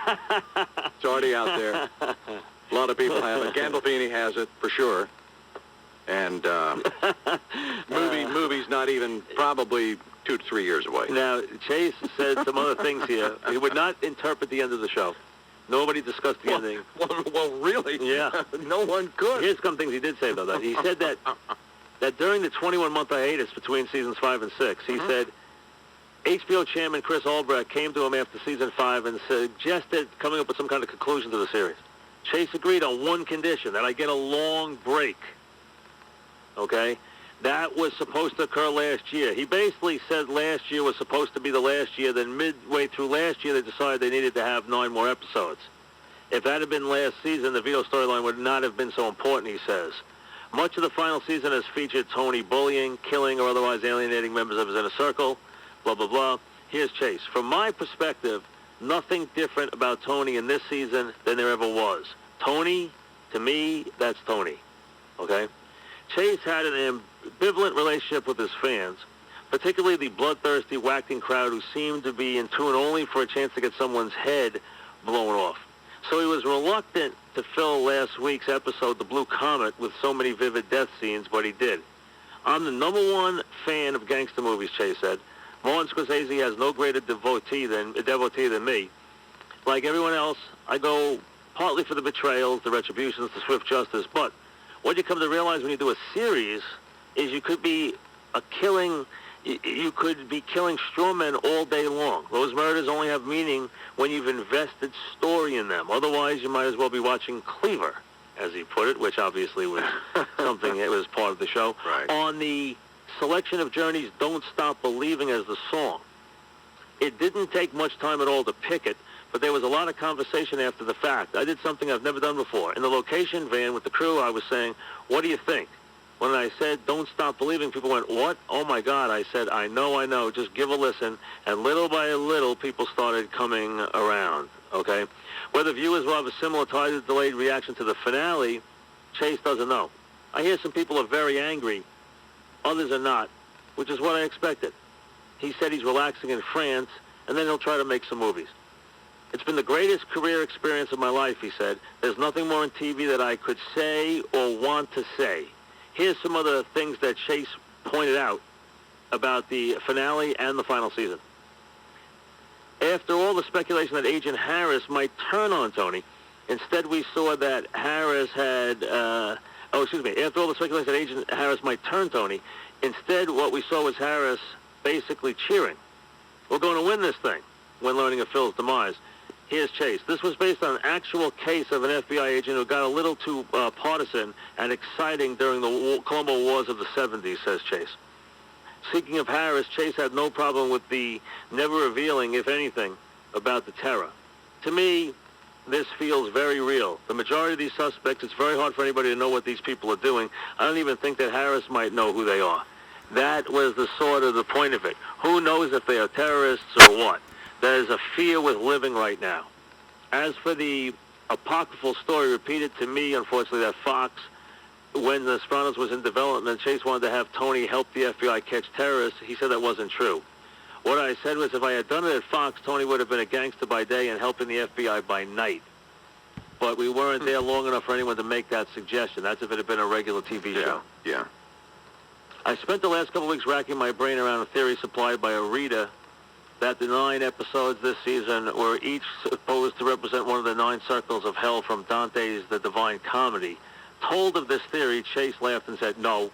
It's already out there. A lot of people have it. Gandolfini has it for sure. And movie's not even probably 2 to 3 years away. Now, Chase said some other things here. He would not interpret the end of the show. Nobody discussed the ending. Well, really? Yeah. No one could. Here's some things he did say about that. He said that during the 21-month hiatus between seasons 5 and 6, he said HBO chairman Chris Albrecht came to him after season 5 and suggested coming up with some kind of conclusion to the series. Chase agreed on one condition, that I get a long break. Okay? That was supposed to occur last year. He basically said last year was supposed to be the last year, then midway through last year they decided they needed to have 9 more episodes. If that had been last season, the Vito storyline would not have been so important, he says. Much of the final season has featured Tony bullying, killing, or otherwise alienating members of his inner circle, blah, blah, blah. Here's Chase. From my perspective, nothing different about Tony in this season than there ever was. Tony, to me, that's Tony. Okay? Chase had an ambivalent relationship with his fans, particularly the bloodthirsty, whacking crowd who seemed to be in tune only for a chance to get someone's head blown off. So he was reluctant to fill last week's episode, The Blue Comet, with so many vivid death scenes, but he did. I'm the #1 fan of gangster movies, Chase said. Martin Scorsese has no greater devotee than me. Like everyone else, I go partly for the betrayals, the retributions, the swift justice, but what you come to realize when you do a series is you could be killing straw men all day long. Those murders only have meaning when you've invested story in them. Otherwise, you might as well be watching Cleaver, as he put it, which obviously was something that was part of the show. Right. On the selection of Journey's Don't Stop Believing as the song, it didn't take much time at all to pick it, but there was a lot of conversation after the fact. I did something I've never done before. In the location van with the crew, I was saying, what do you think? When I said, Don't Stop Believing, people went, what? Oh, my God. I said, I know. Just give a listen. And little by little, people started coming around, okay? Whether viewers will have a similar delayed reaction to the finale, Chase doesn't know. I hear some people are very angry. Others are not, which is what I expected. He said he's relaxing in France, and then he'll try to make some movies. It's been the greatest career experience of my life, he said. There's nothing more on TV that I could say or want to say. Here's some other things that Chase pointed out about the finale and the final season. After all the speculation that Agent Harris might turn on Tony, instead we saw that Harris had... After all the speculation that Agent Harris might turn Tony, instead what we saw was Harris basically cheering. We're going to win this thing, when learning of Phil's demise. Here's Chase. This was based on an actual case of an FBI agent who got a little too partisan and exciting during the Colombo Wars of the 70s, says Chase. Speaking of Harris, Chase had no problem with the never revealing, if anything, about the terror. To me, this feels very real. The majority of these suspects, it's very hard for anybody to know what these people are doing. I don't even think that Harris might know who they are. That was the sort of the point of it. Who knows if they are terrorists or what? There's a fear with living right now. As for the apocryphal story repeated to me, unfortunately, that Fox, when The Sopranos was in development, Chase wanted to have Tony help the FBI catch terrorists. He said that wasn't true. What I said was if I had done it at Fox, Tony would have been a gangster by day and helping the FBI by night. But we weren't there long enough for anyone to make that suggestion. That's if it had been a regular TV show. Yeah. I spent the last couple of weeks racking my brain around a theory supplied by a reader that the 9 episodes this season were each supposed to represent one of the 9 circles of hell from Dante's The Divine Comedy. Told of this theory, Chase laughed and said, no.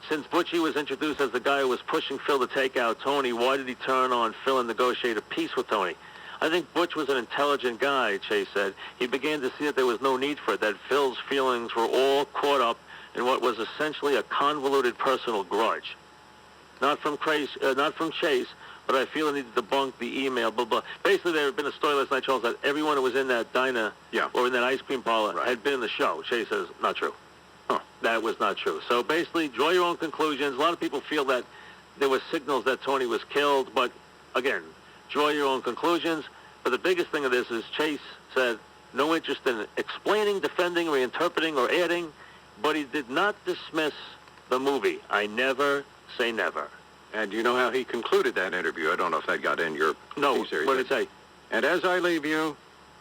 Since Butchie was introduced as the guy who was pushing Phil to take out Tony, why did he turn on Phil and negotiate a peace with Tony? I think Butch was an intelligent guy, Chase said. He began to see that there was no need for it, that Phil's feelings were all caught up in what was essentially a convoluted personal grudge. Not from Chase, but I feel I need to debunk the email, blah, blah. Basically, there had been a story last night, Charles, that everyone who was in that diner or in that ice cream parlor had been in the show. Chase says, not true. That was not true. So basically, draw your own conclusions. A lot of people feel that there were signals that Tony was killed, but again, draw your own conclusions. But the biggest thing of this is Chase said, no interest in explaining, defending, reinterpreting, or adding but he did not dismiss the movie. I never say never. And you know how he concluded that interview? I don't know if that got in your No, series. what did he say? And as I leave you,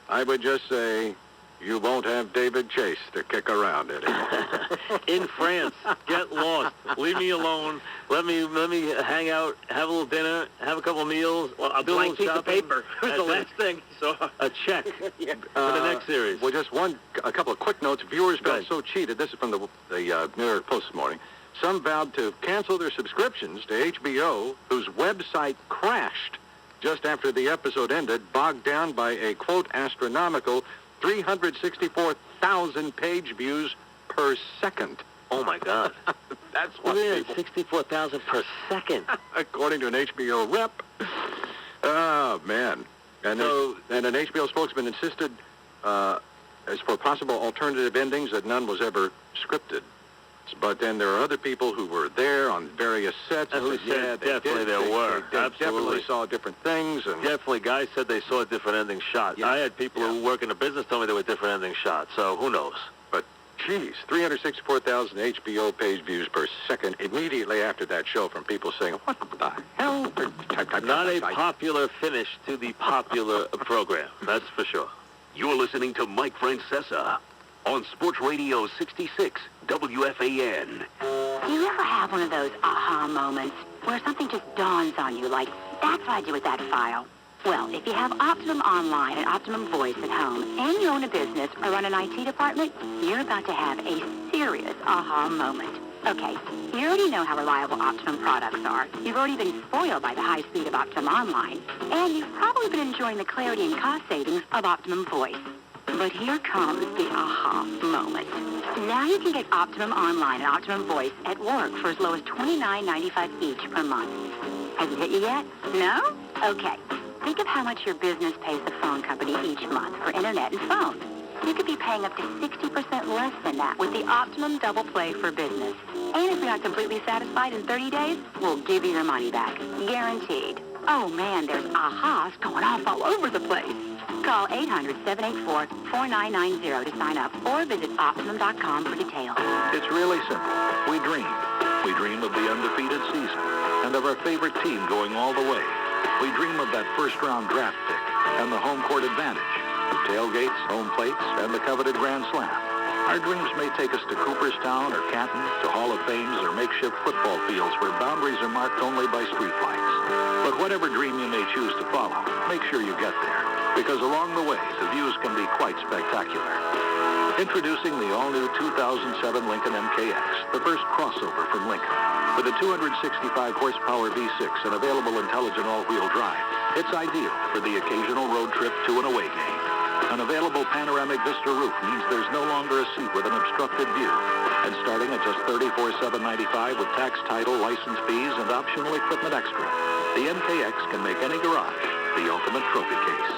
I would just say, you won't have David Chase to kick around anymore. In France, get lost. Leave me alone. Let me hang out, have a little dinner, have a couple meals. Well, I'll do a Blank little piece of shopping. paper. It was the last thing. So A check for the next series. Well, just a couple of quick notes. Viewers felt so cheated. This is from the New York Post this morning. Some vowed to cancel their subscriptions to HBO, whose website crashed just after the episode ended, bogged down by a, quote, astronomical 364,000 page views per second. Oh, my God. That's what people... 64,000 per second. According to an HBO rep. Oh, man. And an HBO spokesman insisted, as for possible alternative endings, that none was ever scripted. But then there are other people who were there on various sets. Who said definitely there were. They Absolutely. definitely saw different things. And Definitely, guys said they saw a different ending shot. Yeah. I had people who work in the business tell me there were different ending shots, so who knows? But, geez, 364,000 HBO page views per second immediately after that show from people saying, what the hell? Not a popular finish to the popular program, that's for sure. You're listening to Mike Francesa on Sports Radio 66 WFAN. Do you ever have one of those aha moments where something just dawns on you, like, that's what I do with that file? Well, if you have Optimum Online and Optimum Voice at home, and you own a business or run an IT department, you're about to have a serious aha moment. Okay, you already know how reliable Optimum products are. You've already been spoiled by the high speed of Optimum Online, and you've probably been enjoying the clarity and cost savings of Optimum Voice. But here comes the aha moment. Now you can get Optimum Online and Optimum Voice at work for as low as $29.95 each per month. Has it hit you yet? No? Okay. Think of how much your business pays the phone company each month for internet and phone. You could be paying up to 60% less than that with the Optimum Double Play for Business. And if you're not completely satisfied in 30 days, we'll give you your money back. Guaranteed. Oh, man, there's ahas going off all over the place. Call 800-784-4990 to sign up or visit Optimum.com for details. It's really simple. We dream. We dream of the undefeated season and of our favorite team going all the way. We dream of that first-round draft pick and the home court advantage, tailgates, home plates, and the coveted Grand Slam. Our dreams may take us to Cooperstown or Canton, to Hall of Fames or makeshift football fields where boundaries are marked only by streetlights. But whatever dream you may choose to follow, make sure you get there, because along the way, the views can be quite spectacular. Introducing the all-new 2007 Lincoln MKX, the first crossover from Lincoln. With a 265-horsepower V6 and available intelligent all-wheel drive, it's ideal for the occasional road trip to an away game. An available panoramic vista roof means there's no longer a seat with an obstructed view. And starting at just $34,795 with tax, title, license fees, and optional equipment extra, the MKX can make any garage the ultimate trophy case.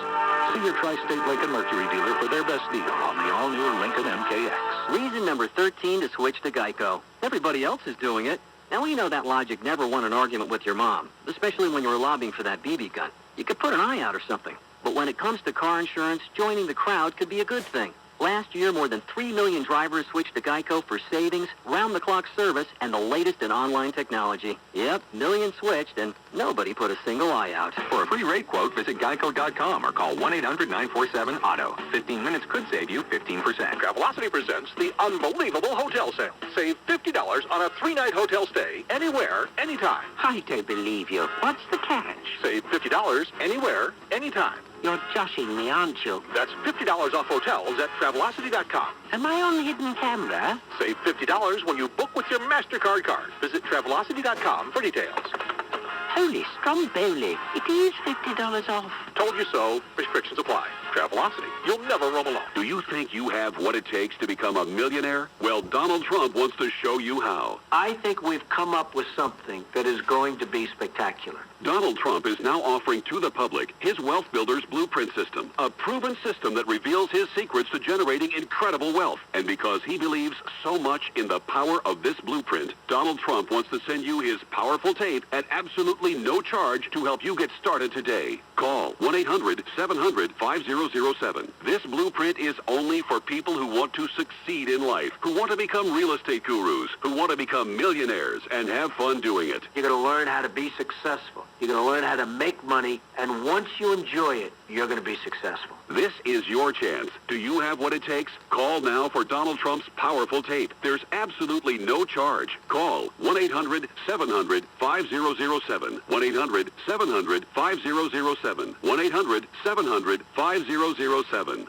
See your Tri-State Lincoln Mercury dealer for their best deal on the all-new Lincoln MKX. Reason number 13 to switch to Geico. Everybody else is doing it. Now, we know that logic never won an argument with your mom, especially when you were lobbying for that BB gun. You could put an eye out or something. But when it comes to car insurance, joining the crowd could be a good thing. Last year, more than 3 million drivers switched to Geico for savings, round-the-clock service, and the latest in online technology. Yep, millions switched, and nobody put a single eye out. For a free rate quote, visit geico.com or call 1-800-947-AUTO. 15 minutes could save you 15%. Travelocity presents the unbelievable hotel sale. Save $50 on a 3-night hotel stay anywhere, anytime. I don't believe you. What's the catch? Save $50 anywhere, anytime. You're joshing me, aren't you? That's $50 off hotels at Travelocity.com. Am I on hidden camera? Save $50 when you book with your MasterCard card. Visit Travelocity.com for details. Holy stromboli. It is $50 off. Told you so. Restrictions apply. Travelocity. You'll never roam alone. Do you think you have what it takes to become a millionaire? Well, Donald Trump wants to show you how. I think we've come up with something that is going to be spectacular. Donald Trump is now offering to the public his Wealth Builder's Blueprint System, a proven system that reveals his secrets to generating incredible wealth. And because he believes so much in the power of this blueprint, Donald Trump wants to send you his powerful tape at absolutely no charge to help you get started today. Call 1-800-700-5000 5007. This blueprint is only for people who want to succeed in life, who want to become real estate gurus, who want to become millionaires and have fun doing it. You're going to learn how to be successful. You're going to learn how to make money, and once you enjoy it, you're going to be successful. This is your chance. Do you have what it takes? Call now for Donald Trump's powerful tape. There's absolutely no charge. Call 1-800-700-5007. 1-800-700-5007. 1-800-700-5007.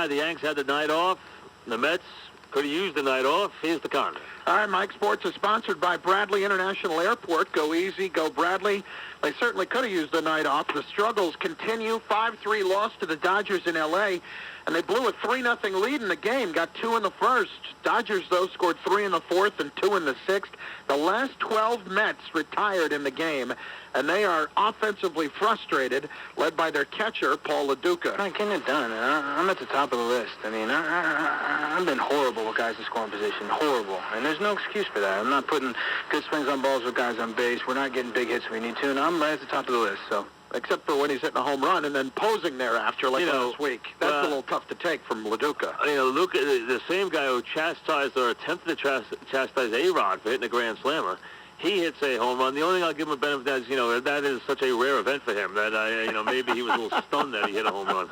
The Yanks had the night off. The Mets could have used the night off. Here's the comment. All right, Mike Sports is sponsored by Bradley International Airport. Go easy, go Bradley. They certainly could have used the night off. The struggles continue. 5-3 loss to the Dodgers in L.A., and they blew a 3-0 lead in the game, got 2 in the first. Dodgers, though, scored 3 in the fourth and 2 in the sixth. The last 12 Mets retired in the game, and they are offensively frustrated, led by their catcher, Paul LaDuca. I'm getting it done. I'm at the top of the list. I mean, I've been horrible with guys in scoring position, horrible. And there's no excuse for that. I'm not putting good swings on balls with guys on base. We're not getting big hits when we need to, and I'm right at the top of the list, so. Except for when he's hitting a home run and then posing thereafter, like last week. That's a little tough to take from LaDuca. LaDuca, the same guy who chastised or attempted to chastise A-Rod for hitting a grand slammer, he hits a home run. The only thing I'll give him a benefit of that is, that is such a rare event for him that maybe he was a little stunned that he hit a home run.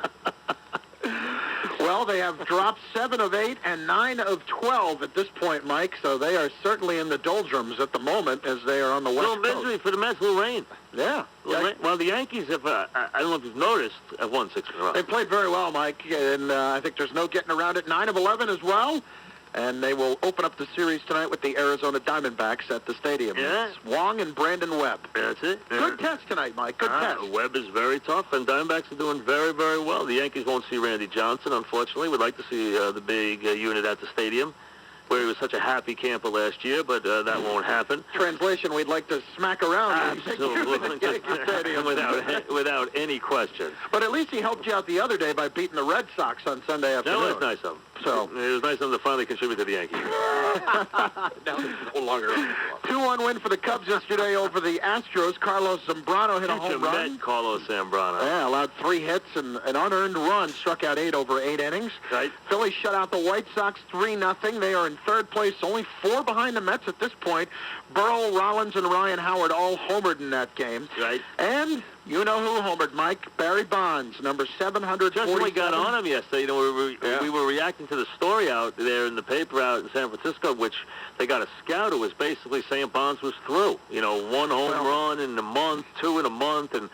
Well, they have dropped 7 of 8 and 9 of 12 at this point, Mike, so they are certainly in the doldrums at the moment as they are on the West Coast. Little misery for the Mets, little rain. Yeah. Well, the Yankees, I don't know if you've noticed, have won 6 in a row. They played very well, Mike, and I think there's no getting around it. 9 of 11 as well. And they will open up the series tonight with the Arizona Diamondbacks at the stadium. Yeah. It's Wong and Brandon Webb. That's it. Yeah. Good test tonight, Mike. Good test. Webb is very tough, and Diamondbacks are doing very, very well. The Yankees won't see Randy Johnson, unfortunately. We'd like to see the big unit at the stadium, where he was such a happy camper last year, but that won't happen. Translation, we'd like to smack around. Absolutely. without any question. But at least he helped you out the other day by beating the Red Sox on Sunday afternoon. That was nice of him. So it was nice of him to finally contribute to the Yankees. No longer. 2-1 win for the Cubs yesterday over the Astros. Carlos Zambrano hit a home run. Met Carlos Zambrano. Yeah, allowed 3 hits and an unearned run. Struck out 8 over 8 innings. Right. Phillies shut out the White Sox 3-0. They are in third place, only 4 behind the Mets at this point. Burrow, Rollins, and Ryan Howard all homered in that game. Right. And you know who homered, Mike? Barry Bonds, number 747. Just when we got on him yesterday, we were reacting to the story out there in the paper out in San Francisco, which they got a scout who was basically saying Bonds was through. 1 home run in a month, 2 in a month, and,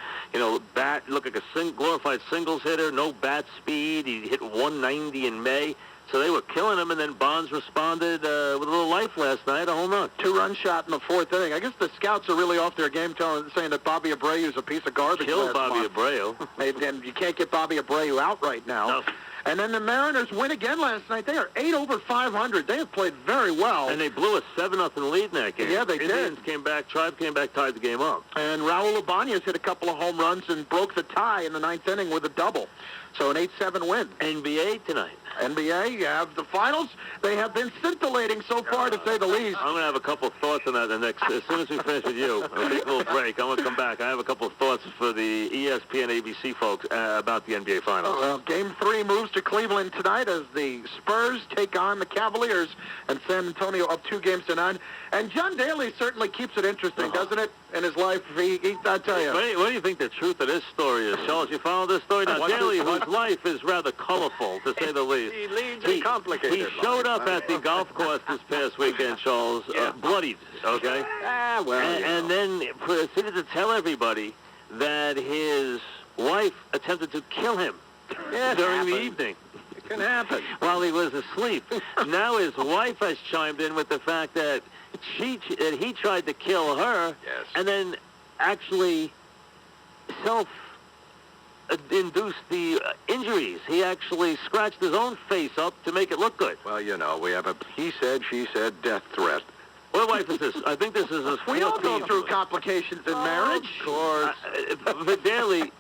bat, look like a glorified singles hitter, no bat speed. He hit 190 in May. So they were killing him, and then Bonds responded with a little life last night, a home run. 2-run shot in the 4th inning. I guess the scouts are really off their game saying that Bobby Abreu is a piece of garbage. Killed Bobby Abreu. And you can't get Bobby Abreu out right now. No. And then the Mariners win again last night. They are 8 over 500. They have played very well. And they blew a 7-0 lead in that game. Yeah, they Indians did. came back, Tribe came back, tied the game up. And Raul Ibanez hit a couple of home runs and broke the tie in the 9th inning with a double. So an 8-7 win. NBA tonight. NBA, you have the finals. They have been scintillating so far, to say the least. I'm going to have a couple of thoughts on that as soon as we finish with you. I'll take a little break. I'm going to come back. I have a couple of thoughts for the ESPN ABC folks about the NBA finals. Well, Game 3 moves to Cleveland tonight as the Spurs take on the Cavaliers, and San Antonio up 2-0. And John Daly certainly keeps it interesting, doesn't it, in his life? I tell you. What do you think the truth of this story is, Charles? You follow this story? Now, Daly, whose life is rather colorful, to say the least. He leads a complicated He showed up at the golf course this past weekend, Charles, bloodied, okay? And then proceeded to tell everybody that his wife attempted to kill him during the evening. It can happen. While he was asleep. Now his wife has chimed in with the fact that he tried to kill her, and then actually self-induced the injuries. He actually scratched his own face up to make it look good. Well, we have a he said, she said death threat. What wife is this? I think this is his 14th. We all go through complications in marriage. Of course. But Daly,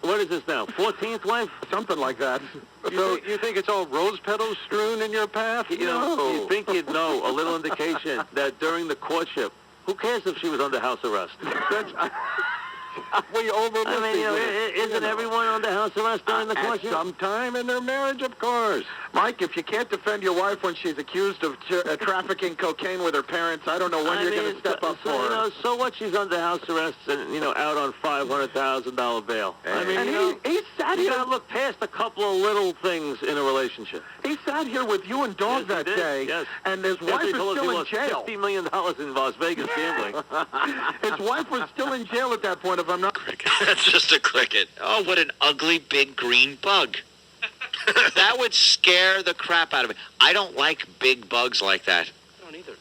what is this now? 14th wife? Something like that. So you think it's all rose petals strewn in your path? You think you'd know a little indication that during the courtship, who cares if she was under house arrest? We overlooked I mean, isn't everyone under house arrest during the course? At some time in their marriage, of course. Mike, if you can't defend your wife when she's accused of trafficking cocaine with her parents, I don't know when you're going to step up for her. So what? She's under house arrest and, out on $500,000 bail. I mean, and he sat you here. got to look past a couple of little things in a relationship. He sat here with you and Dog that day, yes. and his wife is still in jail. $50 million in Las Vegas gambling. His wife was still in jail at that point, if I'm not... That's just a cricket. Oh, what an ugly big green bug. That would scare the crap out of me. I don't like big bugs like that. I don't either.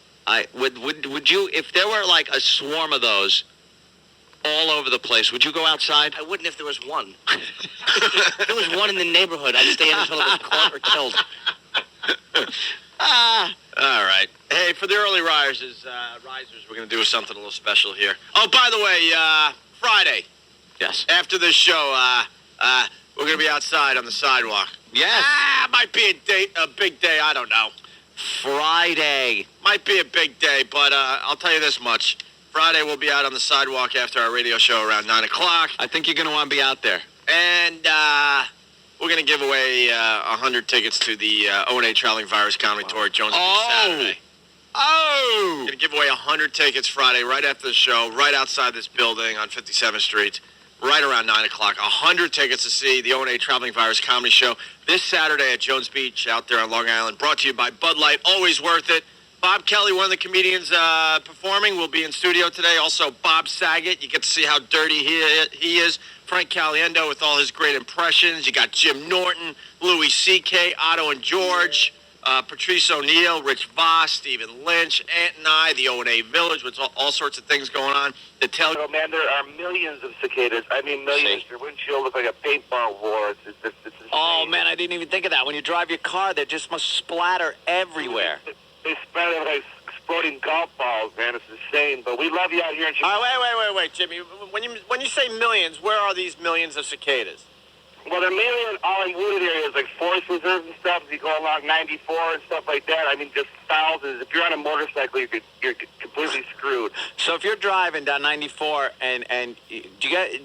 Would you, if there were like a swarm of those all over the place, would you go outside? I wouldn't if there was one. If there was one in the neighborhood, I'd stay in until it was caught or killed. All right. Hey, for the early risers, we're going to do something a little special here. Oh, by the way, Friday. Yes. After this show, we're going to be outside on the sidewalk. Yes. Might be a big day. I don't know. Friday. Might be a big day, but I'll tell you this much. Friday, we'll be out on the sidewalk after our radio show around 9 o'clock. I think you're going to want to be out there. And we're going to give away 100 tickets to the O&A Traveling Virus Comedy Tour at Jones Beach Saturday. Oh! We're going to give away 100 tickets Friday right after the show, right outside this building on 57th Street, right around 9 o'clock. 100 tickets to see the O&A Traveling Virus Comedy Show this Saturday at Jones Beach out there on Long Island. Brought to you by Bud Light. Always worth it. Bob Kelly, one of the comedians performing, will be in studio today. Also, Bob Saget. You get to see how dirty he is. Frank Caliendo with all his great impressions. You got Jim Norton, Louis C.K., Otto and George, Patrice O'Neill, Rich Voss, Stephen Lynch, Ant and I, the O&A Village, with all sorts of things going on. Oh, man, there are millions of cicadas. I mean, millions. Your windshield looks like a paintball war. It's insane. Oh, man, I didn't even think of that. When you drive your car, they just must splatter everywhere. They splatter like exploding golf balls, man. It's insane. But we love you out here in Chicago. All right, wait, Jimmy. When you say millions, where are these millions of cicadas? Well, they're mainly in all in wooded areas, like forest reserves and stuff. If you go along 94 and stuff like that, I mean, just thousands. If you're on a motorcycle, you're completely screwed. So if you're driving down 94 and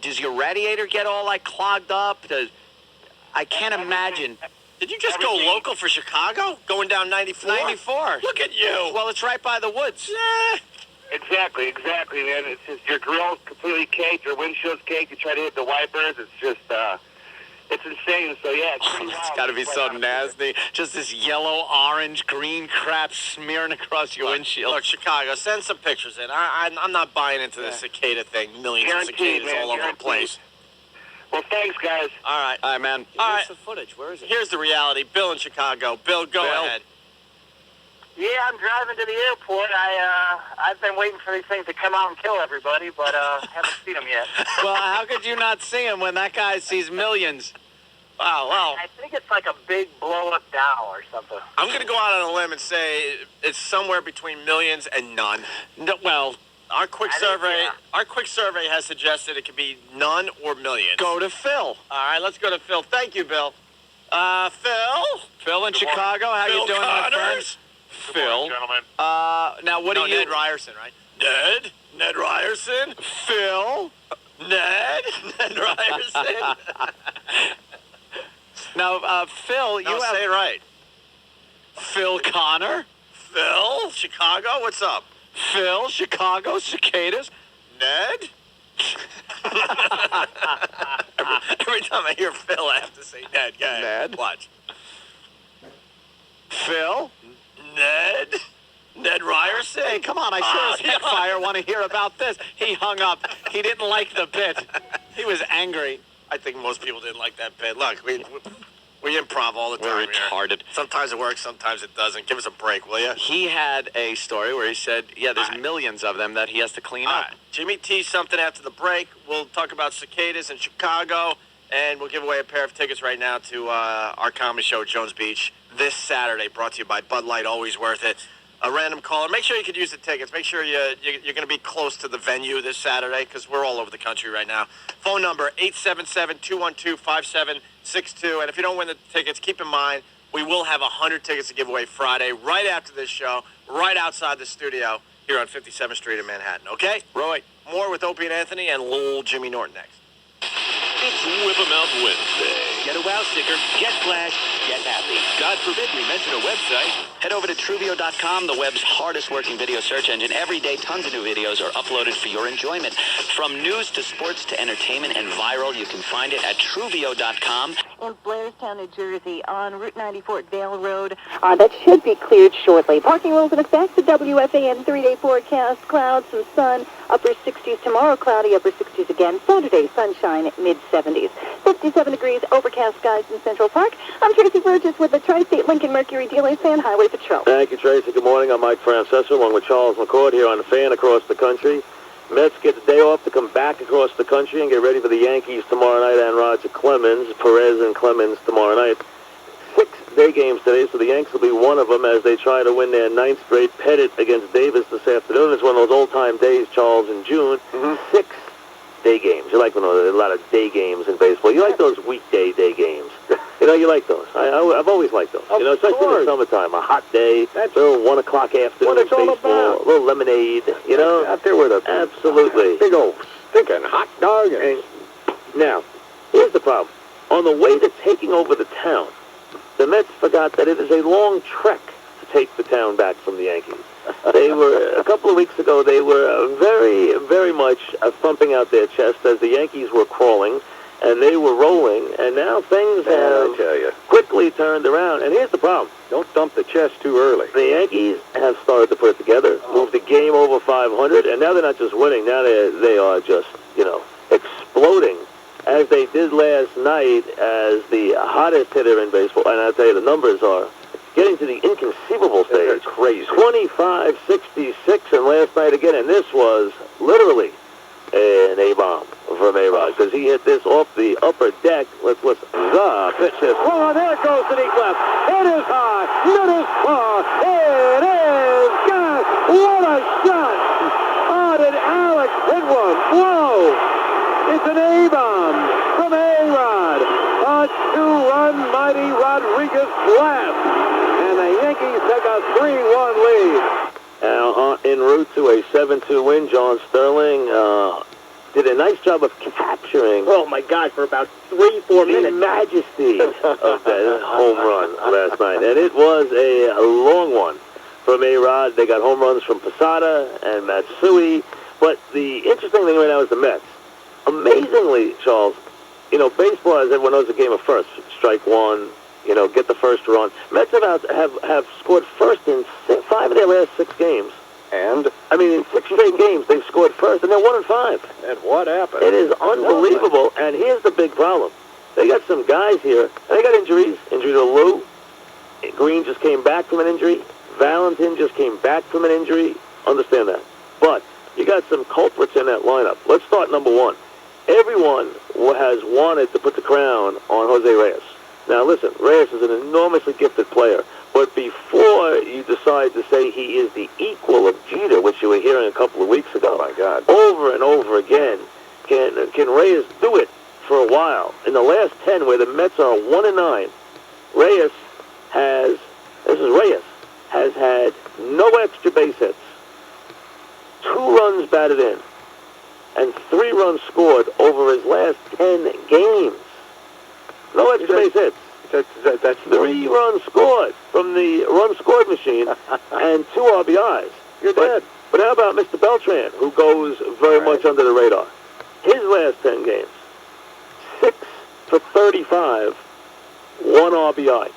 does your radiator get all like clogged up? I can't imagine. Did you just go local for Chicago? Going down 94? 94. Look at you. Well, it's right by the woods. Yeah. Exactly, man. It's just your grill's completely caked, your windshield's caked. You try to hit the wipers, it's just, it's insane. So, yeah, it's pretty wild. It's got to be so nasty. Just this yellow, orange, green crap smearing across your windshield. Look, Chicago, send some pictures in. I'm not buying into this cicada thing. Millions Guaranteed, of cicadas man, all over the place. Well, thanks, guys. All right. All right, man. Where's the footage? Where is it? Here's the reality. Bill in Chicago. Bill, go ahead. Yeah, I'm driving to the airport. I've been waiting for these things to come out and kill everybody, but haven't seen them yet. Well, how could you not see him when that guy sees millions? Wow, well. I think it's like a big blow-up doll or something. I'm going to go out on a limb and say it's somewhere between millions and none. No, well, our quick survey has suggested it could be none or millions. Go to Phil. All right, let's go to Phil. Thank you, Bill. Phil? Phil in Chicago, how you doing, my friend? Phil. Gentlemen. Now what do you... Ned Ryerson, right? Ned Ryerson? Phil? Ned Ryerson? Now, Phil, you have... say it right. Phil Connor? Phil? Chicago? What's up? Phil? Chicago? Cicadas? Ned? Every time I hear Phil, I have to say Ned. Go ahead. Ned? Watch. Phil? Ned Ryerson? Hey, come on, I sure as heck fire want to hear about this. He hung up. He didn't like the bit. He was angry. I think most people didn't like that bit. Look, we improv all the time. We're retarded. Here. Sometimes it works, sometimes it doesn't. Give us a break, will you? He had a story where he said, yeah, there's millions of them that he has to clean up. Right. Jimmy teased something after the break. We'll talk about cicadas in Chicago, and we'll give away a pair of tickets right now to our comedy show at Jones Beach this Saturday, brought to you by Bud Light, always worth it. A random caller. Make sure you could use the tickets. Make sure you're going to be close to the venue this Saturday because we're all over the country right now. Phone number 877-212-5762. And if you don't win the tickets, keep in mind we will have 100 tickets to give away Friday right after this show, right outside the studio here on 57th Street in Manhattan, okay? Roy, more with Opie and Anthony and Lil Jimmy Norton next. It's Whip 'em Out Wednesday. Get a wow sticker, get flash, get happy. God forbid we mention a website. Head over to Truvio.com, the web's hardest-working video search engine. Every day, tons of new videos are uploaded for your enjoyment. From news to sports to entertainment and viral, you can find it at Truvio.com. In Blairstown, New Jersey, on Route 94 at Vale Road. That should be cleared shortly. Parking rules in effect. The WFAN 3-day forecast. Clouds, some sun. Upper 60s tomorrow. Cloudy. Upper 60s again. Saturday, sunshine. Mid-70s. 57 degrees. Overcast skies in Central Park. I'm Tracy Burgess with the Tri-State Lincoln Mercury Dealers Fan Highway Patrol. Thank you, Tracy. Good morning. I'm Mike Francesa along with Charles McCord here on the Fan across the country. Mets get the day off to come back across the country and get ready for the Yankees tomorrow night and Roger Clemens, Perez and Clemens tomorrow night. 6 day games today, so the Yanks will be one of them as they try to win their 9th straight. Pettit against Davis this afternoon. It's one of those old-time days, Charles, in June. 6 day games. You like when there's a lot of day games in baseball. You like those weekday day games. You know, you like those. I've always liked those. You know, especially in the summertime. A hot day, a little 1 o'clock afternoon what it's all baseball, about. a little lemonade, you know. Out there with a Absolutely. big old stinking hot dog. And Now, here's the problem. On the way to taking over the town, the Mets forgot that it is a long trek to take the town back from the Yankees. They were, a couple of weeks ago, they were very, very much thumping out their chest as the Yankees were crawling, and they were rolling, and now things have quickly turned around. And here's the problem. Don't dump the chest too early. The Yankees have started to put it together, moved the game over 500, and now they're not just winning. Now they are just, you know, exploding, as they did last night as the hottest hitter in baseball. And I'll tell you, the numbers are getting to the inconceivable stage. They're crazy. 25-66, and last night again, and this was literally an A-bomb from A-Rod, because he hit this off the upper deck. Let's listen. The pitch is swung on. There it goes to deep left. It is high. It is far. It is gone. What a shot. Oh, did Alex hit one? Whoa. It's an A-bomb from A-Rod. A 2-run mighty Rodriguez blast. And the Yankees take a 3-1 lead. Now, en route to a 7-2 win, John Sterling did a nice job of capturing, Oh, my God, for about 3-4 the minutes. majesty of that home run last night. And it was a long one from A-Rod. They got home runs from Posada and Matsui. But the interesting thing right now is the Mets. Amazingly, Charles, you know, baseball, as everyone knows, a game of first. Strike one, you know, get the first run. Mets have scored first in 5 of their last 6 games. And? I mean, in 6 straight games, they've scored first, and they're 1-5. And what happened? It is unbelievable, and here's the big problem. They got some guys here, and they got injuries. Injury to Lou. Green just came back from an injury. Valentin just came back from an injury. Understand that. But you got some culprits in that lineup. Let's start number 1. Everyone has wanted to put the crown on Jose Reyes. Now, listen, Reyes is an enormously gifted player, but before you decide to say he is the equal of Jeter, which you were hearing a couple of weeks ago, my God, over and over again, can Reyes do it for a while? In the last 10, where the Mets are 1-9, Reyes has had no extra base hits, 2 runs batted in, and 3 runs scored over his last 10 games. No extra base hits. That's 3 runs scored from the run scored machine and 2 RBIs. You're dead. But how about Mr. Beltran, who goes very much under the radar? His last 10 games, 6 for 35, 1 RBI.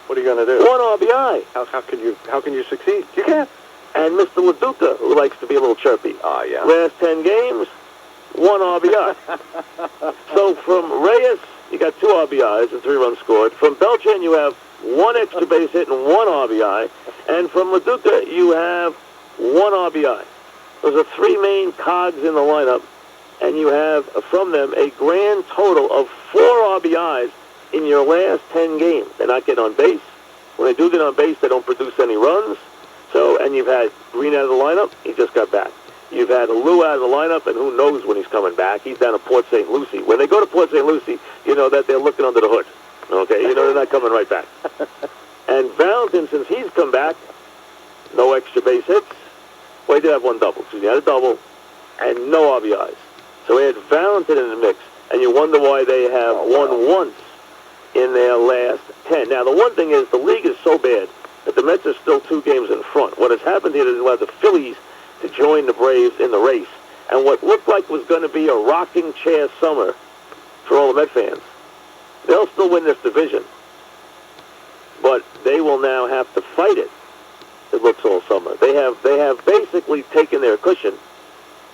What are you going to do? 1 RBI. How can you succeed? You can't. And Mr. LaDuca, who likes to be a little chirpy. Oh, yeah. Last 10 games, 1 RBI. So from Reyes, you got 2 RBIs and 3 runs scored. From Beltran, you have 1 extra base hit and 1 RBI. And from LaDuca, you have 1 RBI. Those are 3 main cogs in the lineup. And you have, from them, a grand total of 4 RBIs in your last 10 games. They're not getting on base. When they do get on base, they don't produce any runs. So, and you've had Green out of the lineup. He just got back. You've had Lou out of the lineup, and who knows when he's coming back. He's down at Port St. Lucie. When they go to Port St. Lucie, you know that they're looking under the hood. Okay? You know they're not coming right back. And Valentin, since he's come back, no extra base hits, Well, he did have one double. Excuse me, he had a double and no RBIs. So he had Valentin in the mix, and you wonder why they have won once in their last 10. Now, the one thing is the league is so bad that the Mets are still 2 games in front. What has happened here is allowed the Phillies to join the Braves in the race. And what looked like was going to be a rocking chair summer for all the Met fans, they'll still win this division. But they will now have to fight it. It looks all summer. They have basically taken their cushion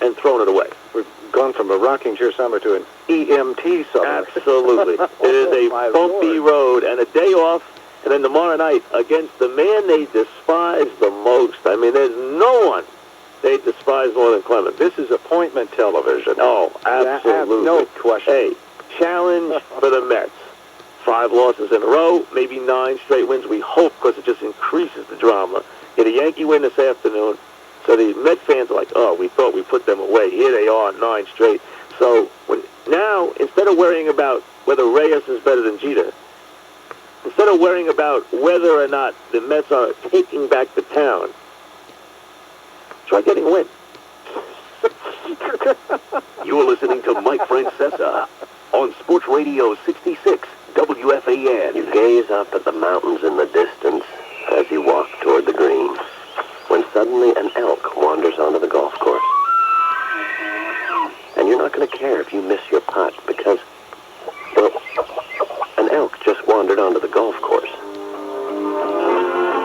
and thrown it away. We've gone from a rocking chair summer to an EMT summer. Absolutely. It is a bumpy road and a day off, and then tomorrow night against the man they despise the most. I mean, there's no one they despise more than Clemens. This is appointment television. Oh, absolutely. No question. Hey, challenge for the Mets. 5 losses in a row, maybe 9 straight wins. We hope, because it just increases the drama. Get a Yankee win this afternoon. So the Met fans are like, oh, we thought we put them away. Here they are, 9 straight. So now, instead of worrying about whether Reyes is better than Jeter, instead of worrying about whether or not the Mets are taking back the town, try getting a win. You're listening to Mike Francesa on Sports Radio 66 WFAN. You gaze up at the mountains in the distance as you walk toward the green, when suddenly an elk wanders onto the golf course. And you're not going to care if you miss your putt because, well, an elk just wandered onto the golf course.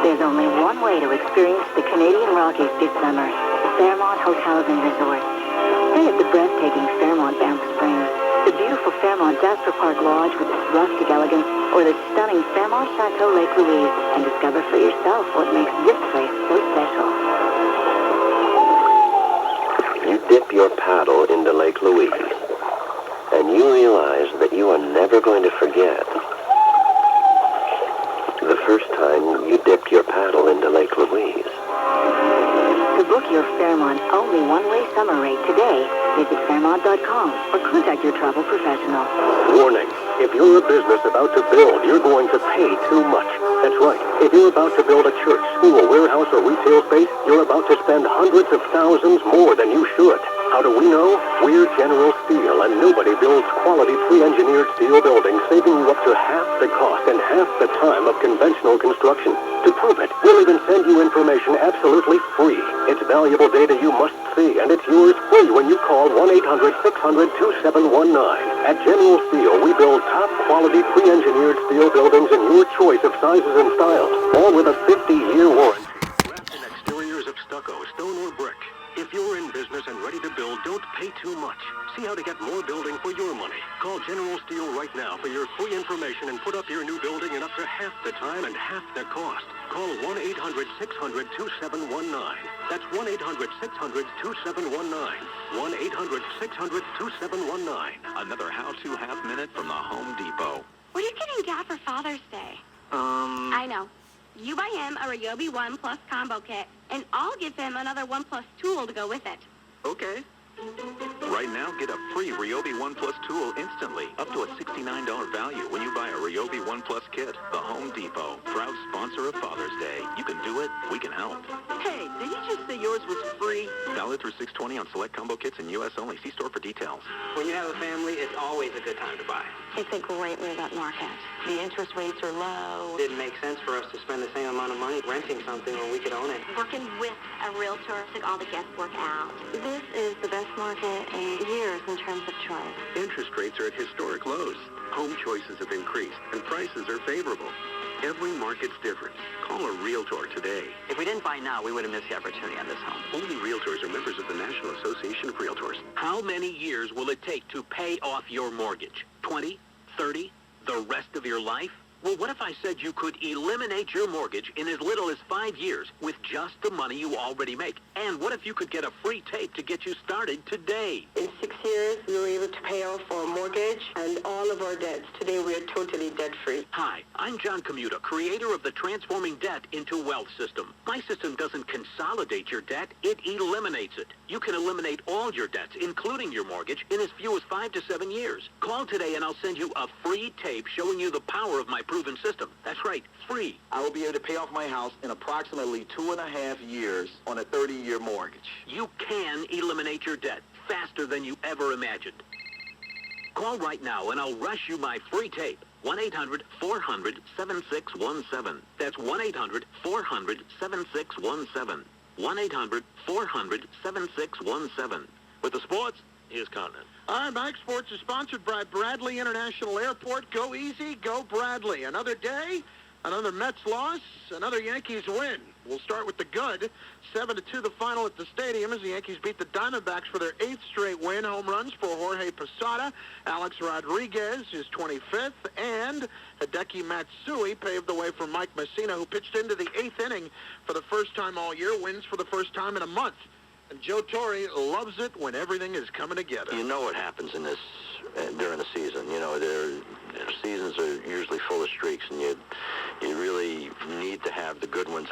There's only one way to experience the Canadian Rockies this summer. Fairmont Hotels and Resorts. Stay at the breathtaking Fairmont Banff Springs, the beautiful Fairmont Jasper Park Lodge with its rustic elegance, or the stunning Fairmont Chateau Lake Louise, and discover for yourself what makes this place so special. You dip your paddle into Lake Louise, and you realize that you are never going to forget the first time you dipped your paddle into Lake Louise. To book your Fairmont only one-way summer rate today, visit Fairmont.com or contact your travel professional. Warning, if you're a business about to build, you're going to pay too much. That's right. If you're about to build a church, school, warehouse, or retail space, you're about to spend hundreds of thousands more than you should. How do we know? We're General Steel, and nobody builds quality pre-engineered steel buildings, saving you up to half the cost and half the time of conventional construction. To prove it, we'll even send you information absolutely free. It's valuable data you must see, and it's yours free when you call 1-800-600-2719. At General Steel, we build top-quality pre-engineered steel buildings in your choice of sizes and styles, all with a 50-year warranty. Wrapped in exteriors of stucco, stone, or brick. If you're in business and ready to build, don't pay too much. See how to get more building for your money. Call General Steel right now for your free information and put up your new building in up to half the time and half the cost. Call 1-800-600-2719. That's 1-800-600-2719. 1-800-600-2719. Another how-to half minute from the Home Depot. What are you getting Dad for Father's Day? I know. You buy him a Ryobi 1 Plus combo kit, and I'll give him another 1 Plus tool to go with it. Okay. Right now, get a free Ryobi 1 Plus tool instantly, up to a $69 value when you buy a Ryobi 1 Plus kit. The Home Depot, proud sponsor of Father's Day. You can do it, we can help. Hey, did you just say yours was free? Valid through 6/20 on select combo kits in U.S. only. See store for details. When you have a family, it's always a good time to buy. It's a great move-up market. The interest rates are low. It didn't make sense for us to spend the same amount of money renting something when we could own it. Working with a realtor took all the guesswork out. This is the best market in years in terms of choice. Interest rates are at historic lows. Home choices have increased, and prices are favorable. Every market's different. Call a realtor today. If we didn't buy now, we would have missed the opportunity on this home. Only realtors are members of the National Association of Realtors. How many years will it take to pay off your mortgage? 20? 30? The rest of your life? Well, what if I said you could eliminate your mortgage in as little as 5 years with just the money you already make? And what if you could get a free tape to get you started today? In 6 years, we were able to pay off our mortgage and all of our debts. Today, we are totally debt-free. Hi, I'm John Commuta, creator of the Transforming Debt into Wealth system. My system doesn't consolidate your debt, it eliminates it. You can eliminate all your debts, including your mortgage, in as few as 5 to 7 years. Call today and I'll send you a free tape showing you the power of my proven system. That's right, free. I will be able to pay off my house in approximately 2.5 years on a 30-year mortgage. You can eliminate your debt faster than you ever imagined. Call right now and I'll rush you my free tape. 1-800-400-7617. That's 1-800-400-7617. 1-800-400-7617. With the sports, here's Conrad. All right, Mike Sports is sponsored by Bradley International Airport. Go easy, go Bradley. Another day, another Mets loss, another Yankees win. We'll start with the good. 7-2 the final at the stadium as the Yankees beat the Diamondbacks for their 8th straight win. Home runs for Jorge Posada, Alex Rodriguez, his 25th, and Hideki Matsui paved the way for Mike Messina, who pitched into the 8th inning for the first time all year, wins for the first time in a month. And Joe Torre loves it when everything is coming together. You know what happens in this during the season. You know, their seasons are usually full of streaks, and you really need to have the good ones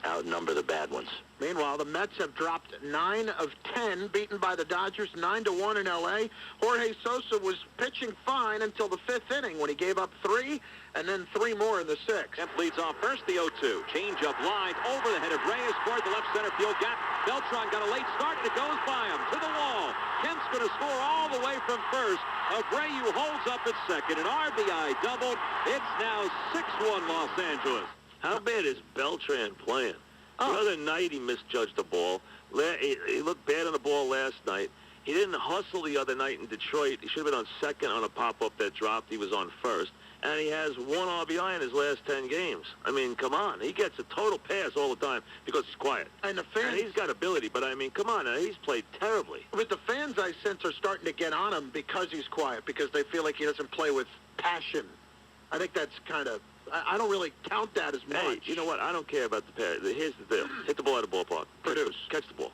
outnumber the bad ones. Meanwhile, the Mets have dropped 9 of 10, beaten by the Dodgers 9-1 in L.A. Jorge Sosa was pitching fine until the 5th inning when he gave up 3 and then 3 more in the 6th. Kemp leads off first, the 0-2. Change up line over the head of Reyes toward the left center field gap. Beltran got a late start, and it goes by him to the wall. Kemp's going to score all the way from first. Abreu holds up at second, an RBI doubled. It's now 6-1 Los Angeles. How bad is Beltran playing? The other night he misjudged the ball. He looked bad on the ball last night. He didn't hustle the other night in Detroit. He should have been on second on a pop-up that dropped. He was on first. And he has 1 RBI in his last 10 games. I mean, come on. He gets a total pass all the time because he's quiet. And the fans... And he's got ability, but I mean, come on. He's played terribly. But the fans, I sense, are starting to get on him because he's quiet, because they feel like he doesn't play with passion. I think that's kind of... I don't really count that as much. Hey, you know what? I don't care about the pass. Here's the deal. Hit the ball at the ballpark. Produce. Catch the ball.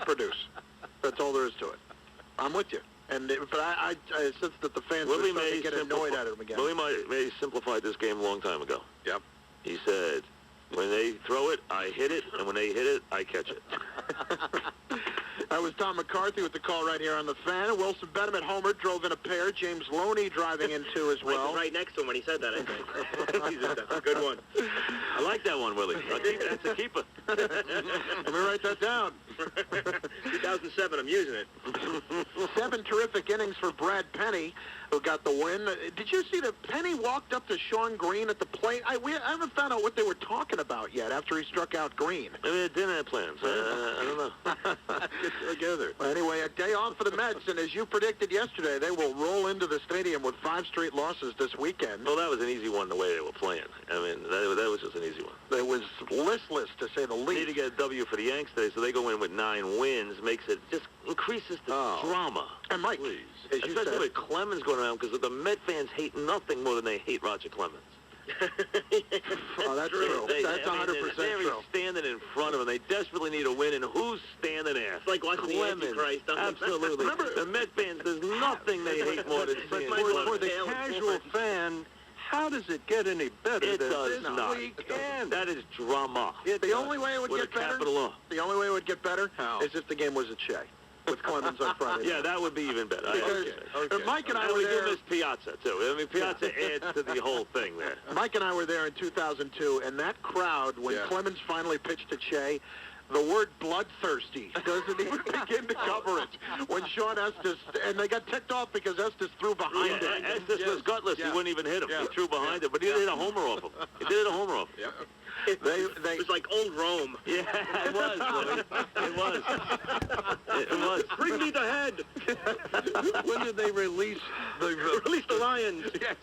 Produce. That's all there is to it. I'm with you. But I sense that the fans are starting to get annoyed at him again. Willie May simplified this game a long time ago. Yep. He said, when they throw it, I hit it, and when they hit it, I catch it. That was Tom McCarthy with the call right here on the Fan. Wilson Benham at homer drove in a pair. James Loney driving in 2 as well. Mike was right next to him when he said that, I think. That's a good one. I like that one, Willie. I think that's a keeper. Let me write that down. 2007, I'm using it. 7 terrific innings for Brad Penny, who got the win. Did you see that Penny walked up to Sean Green at the plate? I haven't found out what they were talking about yet after he struck out Green. Maybe they didn't have plans. I don't know. Together. Well, anyway, a day off for the Mets, and as you predicted yesterday, they will roll into the stadium with 5 straight losses this weekend. Well, that was an easy one the way they were playing. I mean, that was just an easy one. It was listless, to say the least. They need to get a W for the Yanks today, so they go in with 9 wins, makes it, just increases the drama. And Mike, please. As you especially said, with Clemens going around, because the Met fans hate nothing more than they hate Roger Clemens. Oh, that's true. That's 100% they're true. standing in front of them. They desperately need a win, and who's standing there? It's like watching Clemens. the Antichrist. Absolutely. The Met fans, there's nothing they hate more than seeing Clemens. For the casual fan, how does it get any better It than does this not. weekend? That is drama. The only way it would With get a better. capital O. The only way it would get better is if the game was at Shea with Clemens on Friday. Yeah, that would be even better. Because if Mike and I were we there, do miss Piazza too. I mean, Piazza adds to the whole thing there. Mike and I were there in 2002, and that crowd, when Clemens finally pitched to Shea, the word bloodthirsty doesn't even begin to cover it. When Sean Estes, and they got ticked off because Estes threw behind him. Estes was gutless. He wouldn't even hit him. He threw behind him, but he did a homer off him. He did a homer off him. It was like old Rome. Yeah, it was, Willie. It was. It was. Bring me the head. When did they release the Lions? Yes.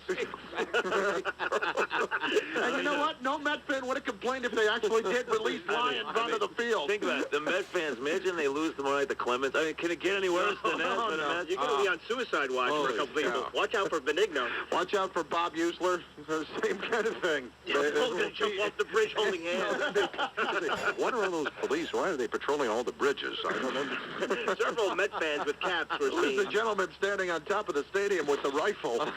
And you know what? No Met fan would have complained if they actually did release Lions onto the field. Think about it. The Met fans, imagine they lose tomorrow night to Clemens. I mean, can it get any worse than that? No. You're going to be on suicide watch for a couple people. Watch out for Benigno. Watch out for Bob Usler. The same kind of thing. He's going to jump off the bridge holding hands. What are all those police? Why are they patrolling all the bridges? I don't know. Several Met fans with caps Who's the gentleman standing on top of the stadium with the rifle?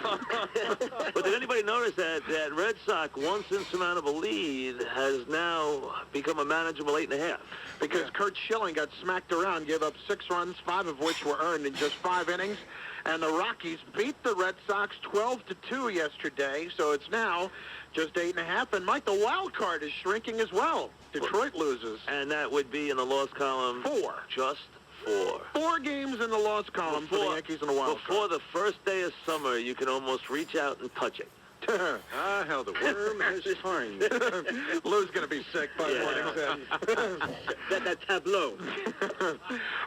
But did anybody notice that Red Sox once insurmountable lead has now become a manageable 8.5? Because Kurt Schilling got smacked around, gave up 6 runs, 5 of which were earned in just 5 innings. And the Rockies beat the Red Sox 12-2 yesterday, so it's now just 8.5. And Mike, the wild card is shrinking as well. Detroit loses. And that would be in the loss column 4. Just 4. 4 games in the loss column for the Yankees and the wild Before card. the first day of summer, you can almost reach out and touch it. How the worm has turned. Lou's going to be sick by morning's end. That tableau.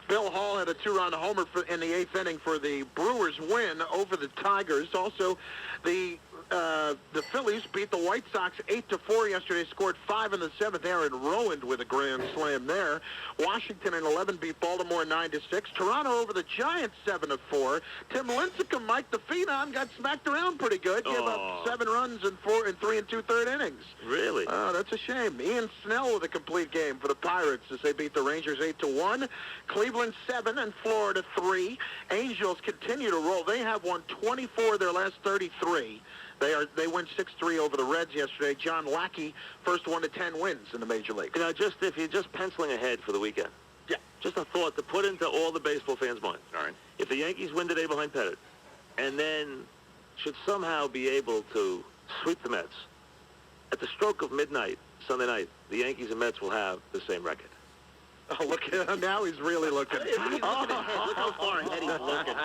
Bill Hall had a 2-run homer in the 8th inning for the Brewers' win over the Tigers. Also, the Phillies beat the White Sox 8-4 yesterday, scored 5 in the 7th. Aaron Rowand with a grand slam there. Washington in 11 beat Baltimore 9-6. Toronto over the Giants 7-4. Tim Lincecum, Mike the Phenom, got smacked around pretty good. Gave up 7 runs in 3 2/3 innings. Really? That's a shame. Ian Snell with a complete game for the Pirates as they beat the Rangers 8-1. Cleveland 7 and Florida 3. Angels continue to roll. They have won 24 of their last 33. They win 6-3 over the Reds yesterday. John Lackey, first 1 to 10 wins in the major league. If you're just penciling ahead for the weekend, just a thought to put into all the baseball fans' minds. All right. If the Yankees win today behind Pettit, and then should somehow be able to sweep the Mets, at the stroke of midnight Sunday night, the Yankees and Mets will have the same record. Oh, look at him. Now he's really looking. Look how far ahead he's looking.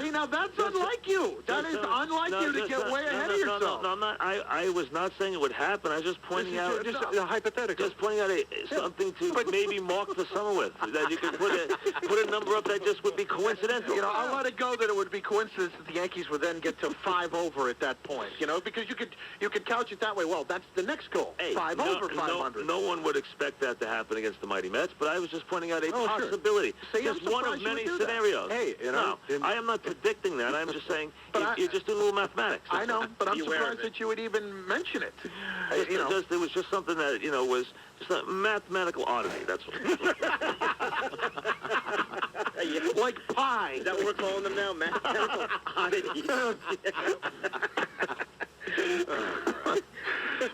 See, now that's unlike you. That is unlike you to get way ahead of yourself. No, I'm not. I was not saying it would happen. I was just pointing out. Just a hypothetical. Just pointing out something to maybe mark the summer with. That you could put a number up that just would be coincidental. You know, I'll let it go that it would be coincidence that the Yankees would then get to 5 over at that point. You know, because you could couch it that way. Well, that's the next goal. 5 over 500. No one would expect that to happen against the mighty Mets, but I was just pointing out a possibility. See, just one of many scenarios. Hey, you know, I am not predicting that. I'm just saying you just do a little mathematics. I know, but I'm surprised that you would even mention it. It was just something that was just a mathematical oddity. That's what. Like pie. Is that what we're calling them now? Mathematical oddities.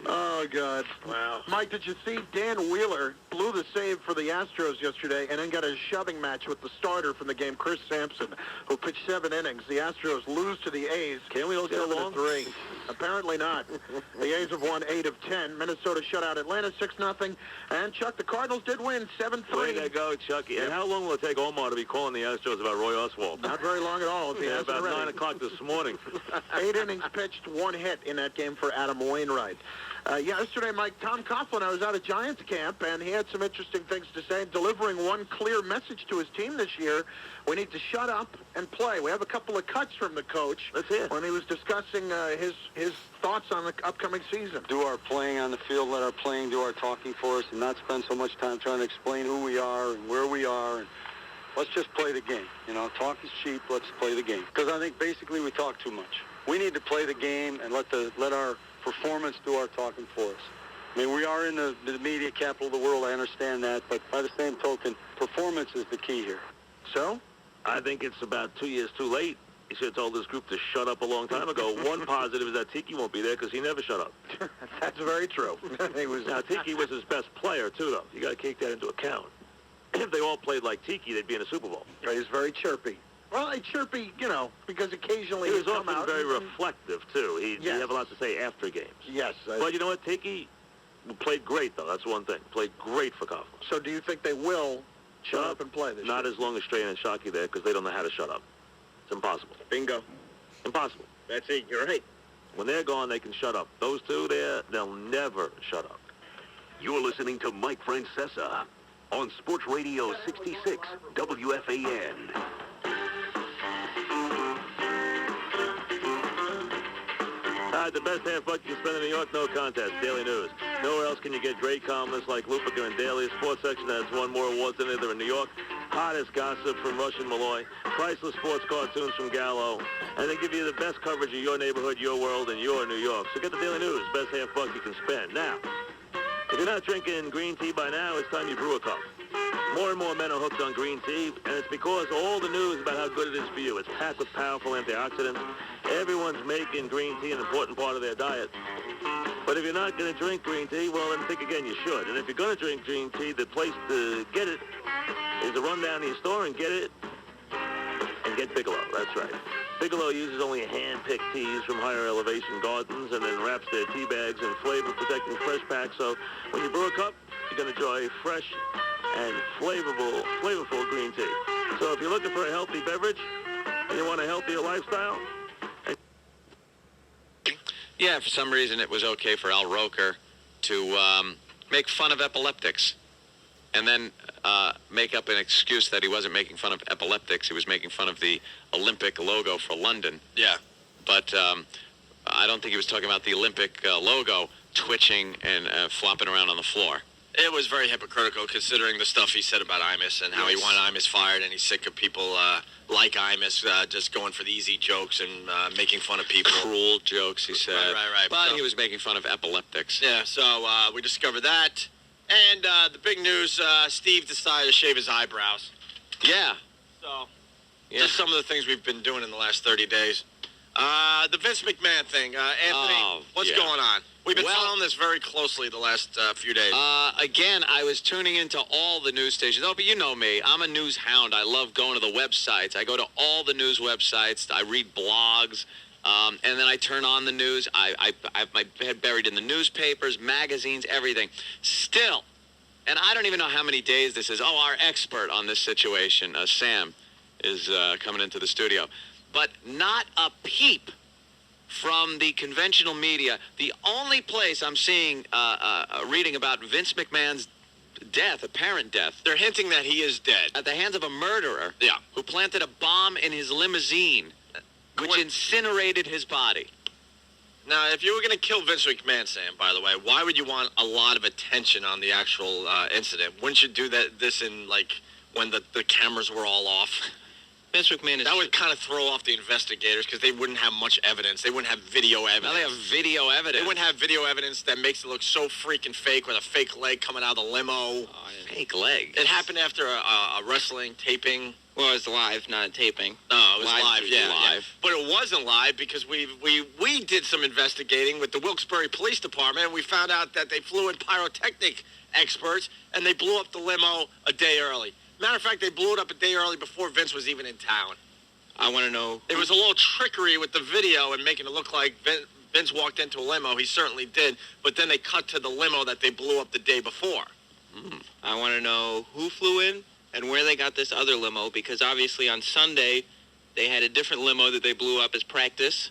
Oh, God. Wow. Mike, did you see Dan Wheeler blew the save for the Astros yesterday and then got a shoving match with the starter from the game, Chris Sampson, who pitched 7 innings. The Astros lose to the A's. Can we all get along? 7-3. Apparently not. The A's have won 8 of 10. Minnesota shut out Atlanta 6-0. And, Chuck, the Cardinals did win 7-3. Way to go, Chucky. Yep. And how long will it take Omar to be calling the Astros about Roy Oswald? Not very long at all. About 9 o'clock this morning. 8 innings pitched, 1 hit in that game for Adam Wainwright. Yesterday, Mike, Tom Coughlin, I was out at Giants camp, and he had some interesting things to say, delivering one clear message to his team this year. We need to shut up and play. We have a couple of cuts from the coach. Let's hear. When he was discussing his thoughts on the upcoming season. Do our playing on the field, let our playing do our talking for us, and not spend so much time trying to explain who we are and where we are. And let's just play the game. You know, talk is cheap. Let's play the game. Because I think basically we talk too much. We need to play the game and let our performance do our talking for us. I mean, we are in the media capital of the world. I understand that. But by the same token, performance is the key here. So? I think it's about 2 years too late. He should have told this group to shut up a long time ago. One positive is that Tiki won't be there because he never shut up. That's very true. Now, Tiki was his best player, too, though. You got to take that into account. If they all played like Tiki, they'd be in a Super Bowl. He's very chirpy. Well, it's chirpy, because occasionally he was come often out very reflective, too. He'd have a lot to say after games. Yes. But you know what? Tiki played great, though. That's one thing. Played great for Coughlin. So do you think they will shut up and play this Not year? as long as Strahan and Shockey there because they don't know how to shut up. It's impossible. Bingo. Impossible. That's it. You're right. When they're gone, they can shut up. Those two there, they'll never shut up. You're listening to Mike Francesa on Sports Radio 66 WFAN. The best half buck you can spend in New York, no contest. Daily News. Nowhere else can you get great columnists like Lupica and Daily. Sports section has won more awards than either in New York. Hottest gossip from Rush and Malloy. Priceless sports cartoons from Gallo. And they give you the best coverage of your neighborhood, your world, and your New York. So get the Daily News. Best half buck you can spend. Now, if you're not drinking green tea by now, it's time you brew a cup. More and more men are hooked on green tea, and it's because all the news about how good it is for you. It's packed with powerful antioxidants. Everyone's making green tea an important part of their diet. But if you're not going to drink green tea, well, then think again, you should. And if you're going to drink green tea, the place to get it is to run down to your store and get it, and get Bigelow. That's right. Bigelow uses only hand-picked teas from higher elevation gardens and then wraps their tea bags in flavor-protecting fresh packs. So when you brew a cup, you're going to enjoy fresh and flavorful green tea. So if you're looking for a healthy beverage and you want a healthier lifestyle, Yeah, for some reason it was okay for Al Roker to make fun of epileptics and then make up an excuse that he wasn't making fun of epileptics. He was making fun of the Olympic logo for London. Yeah. But I don't think he was talking about the Olympic logo twitching and flopping around on the floor. It was very hypocritical considering the stuff he said about Imus and how he wanted Imus fired, and he's sick of people like Imus just going for the easy jokes and making fun of people. Cruel jokes, he said. Right. But he was making fun of epileptics. Yeah, so we discovered that. And the big news, Steve decided to shave his eyebrows. Yeah. So, just some of the things we've been doing in the last 30 days. The Vince McMahon thing. Anthony, what's going on? We've been following this very closely the last few days. Again, I was tuning into all the news stations. Oh, but you know me. I'm a news hound. I love going to the websites. I go to all the news websites. I read blogs. And then I turn on the news. I have my head buried in the newspapers, magazines, everything. Still, and I don't even know how many days this is. Oh, our expert on this situation, Sam, is coming into the studio. But not a peep from the conventional media. The only place I'm seeing, reading about Vince McMahon's death, apparent death. They're hinting that he is dead. At the hands of a murderer. Yeah. Who planted a bomb in his limousine, which incinerated his body. Now, if you were going to kill Vince McMahon, Sam, by the way, why would you want a lot of attention on the actual incident? Wouldn't you do this in, like, when the cameras were all off? Vince McMahon is... That would kind of throw off the investigators because they wouldn't have much evidence. They wouldn't have video evidence. Now they have video evidence. They wouldn't have video evidence that makes it look so freaking fake with a fake leg coming out of the limo. Fake leg? It happened after a wrestling taping. Well, it was live, not a taping. No, it was live, yeah. Live. But it wasn't live because we did some investigating with the Wilkes-Barre Police Department, and we found out that they flew in pyrotechnic experts, and they blew up the limo a day early. Matter of fact, they blew it up a day early before Vince was even in town. I want to know... There was a little trickery with the video and making it look like Vince walked into a limo. He certainly did, but then they cut to the limo that they blew up the day before. I want to know who flew in and where they got this other limo, because obviously on Sunday they had a different limo that they blew up as practice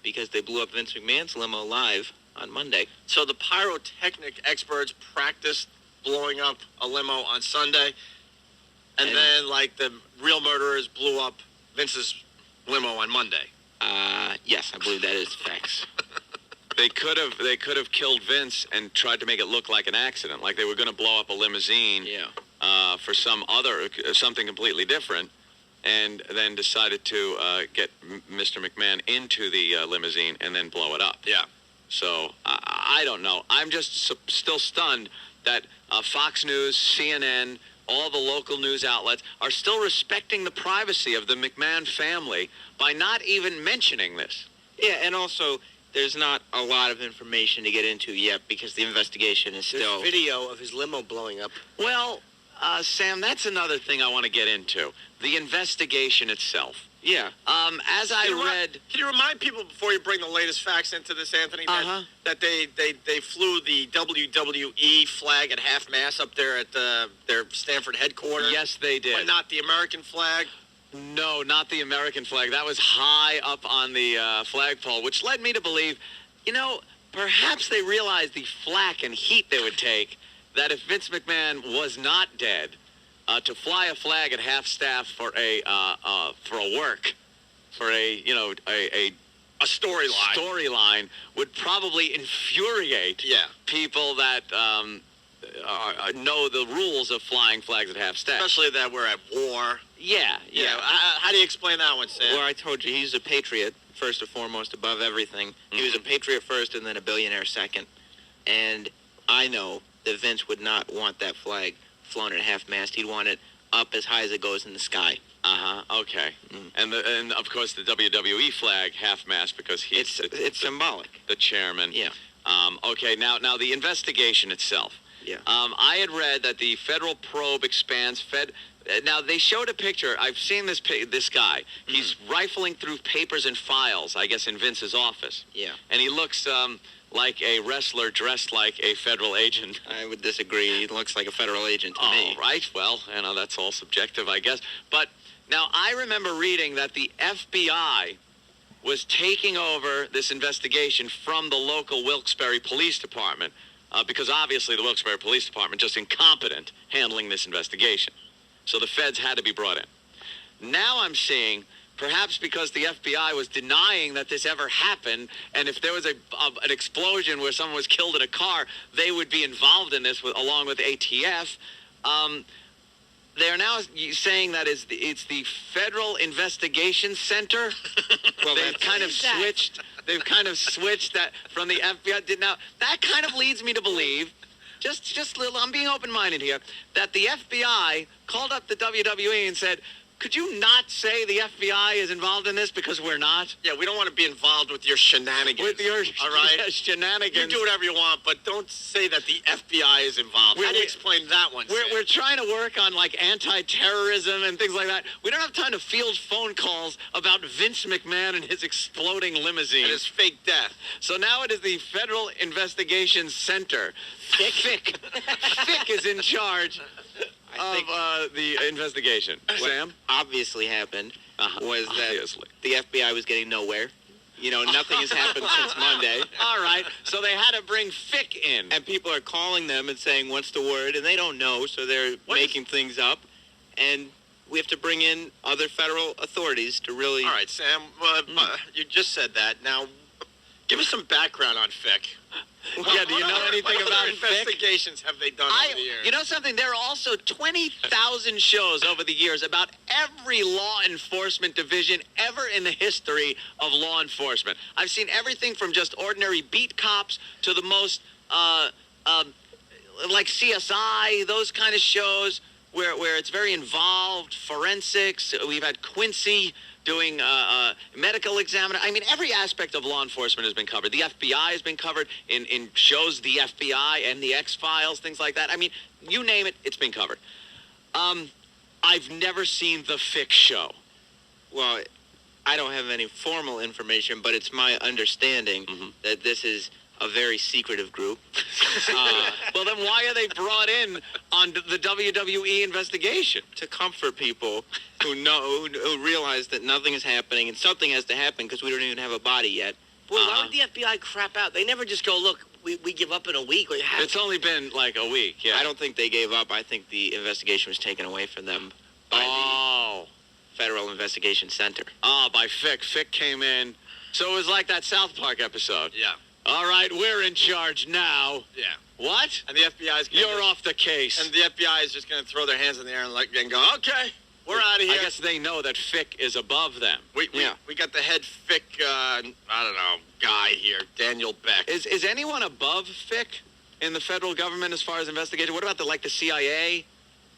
because they blew up Vince McMahon's limo live on Monday. So the pyrotechnic experts practiced blowing up a limo on Sunday, and then, like, the real murderers blew up Vince's limo on Monday. Yes, I believe that is facts. They could have killed Vince and tried to make it look like an accident, like they were going to blow up a limousine for something completely different, and then decided to get Mr. McMahon into the limousine and then blow it up. Yeah. So I don't know. I'm just still stunned that Fox News, CNN, all the local news outlets are still respecting the privacy of the McMahon family by not even mentioning this. Yeah, and also, there's not a lot of information to get into yet because the investigation is still... There's video of his limo blowing up. Well, Sam, that's another thing I want to get into. The investigation itself. Yeah. As I read... Can you remind people before you bring the latest facts into this, Anthony, that they flew the WWE flag at half-mast up there at their Stanford headquarters? Yes, they did. But not the American flag? No, not the American flag. That was high up on the flagpole, which led me to believe, perhaps they realized the flack and heat they would take that if Vince McMahon was not dead, to fly a flag at half-staff for a storyline would probably infuriate people that know the rules of flying flags at half-staff. Especially that we're at war. Yeah. How do you explain that one, Sam? Well, I told you, he's a patriot, first and foremost, above everything. Mm-hmm. He was a patriot first and then a billionaire second. And I know that Vince would not want that flag flown at half-mast. He'd want it up as high as it goes in the sky. Okay. And of course the WWE flag half-mast because it's symbolic. The chairman. Yeah. Okay. Now the investigation itself. Yeah. I had read that the federal probe expands now they showed a picture. I've seen this guy. He's rifling through papers and files, I guess, in Vince's office. Yeah. And he looks like a wrestler dressed like a federal agent. I would disagree. He looks like a federal agent to me. Right. Well, that's all subjective, I guess. But now I remember reading that the FBI was taking over this investigation from the local Wilkes-Barre Police Department because obviously the Wilkes-Barre Police Department just incompetent handling this investigation. So the feds had to be brought in. Now I'm seeing, perhaps because the FBI was denying that this ever happened, and if there was an explosion where someone was killed in a car, they would be involved in this along with ATF. They're now saying that it's the Federal Investigation Center. Well, they've kind of switched. They've kind of switched that from the FBI. Now that kind of leads me to believe. Just little, I'm being open-minded here, that the FBI called up the WWE and said, could you not say the FBI is involved in this because we're not? Yeah, we don't want to be involved with your shenanigans. With your all right? shenanigans. You do whatever you want, but don't say that the FBI is involved. How do you explain that one? We're trying to work on like anti-terrorism and things like that. We don't have time to field phone calls about Vince McMahon and his exploding limousine. And his fake death. So now it is the Federal Investigation Center. FIC. FIC is in charge of the investigation. What obviously happened was that the FBI was getting nowhere. Nothing has happened since Monday. All right, so they had to bring FIC in. And people are calling them and saying, what's the word? And they don't know, so they're making things up. And we have to bring in other federal authorities to really... All right, Sam, you just said that. Now, give us some background on FIC. Yeah, do you know anything about FIC? What investigations have they done over the years? You know something? There are also 20,000 shows over the years about every law enforcement division ever in the history of law enforcement. I've seen everything from just ordinary beat cops to the most, like CSI, those kind of shows where it's very involved, forensics. We've had Quincy doing medical examiner. I mean, every aspect of law enforcement has been covered. The FBI has been covered in shows, the FBI and the X-Files, things like that. I mean, you name it, it's been covered. I've never seen the FIC show. Well, I don't have any formal information, but it's my understanding that this is a very secretive group. Well, then why are they brought in on the WWE investigation? To comfort people who realize that nothing is happening and something has to happen because we don't even have a body yet. Boy, why would the FBI crap out? They never just go, look, we give up in a week. It's only been like a week, yeah. I don't think they gave up. I think the investigation was taken away from them by the Federal Investigation Center. By FIC. FIC came in. So it was like that South Park episode. Yeah. All right, we're in charge now. Yeah. What? And the FBI's You're off the case. And the FBI is just going to throw their hands in the air and go, okay, we're out of here. I guess they know that FIC is above them. We got the head FIC, I don't know, guy here, Daniel Beck. Is anyone above FIC in the federal government as far as investigation? What about the CIA?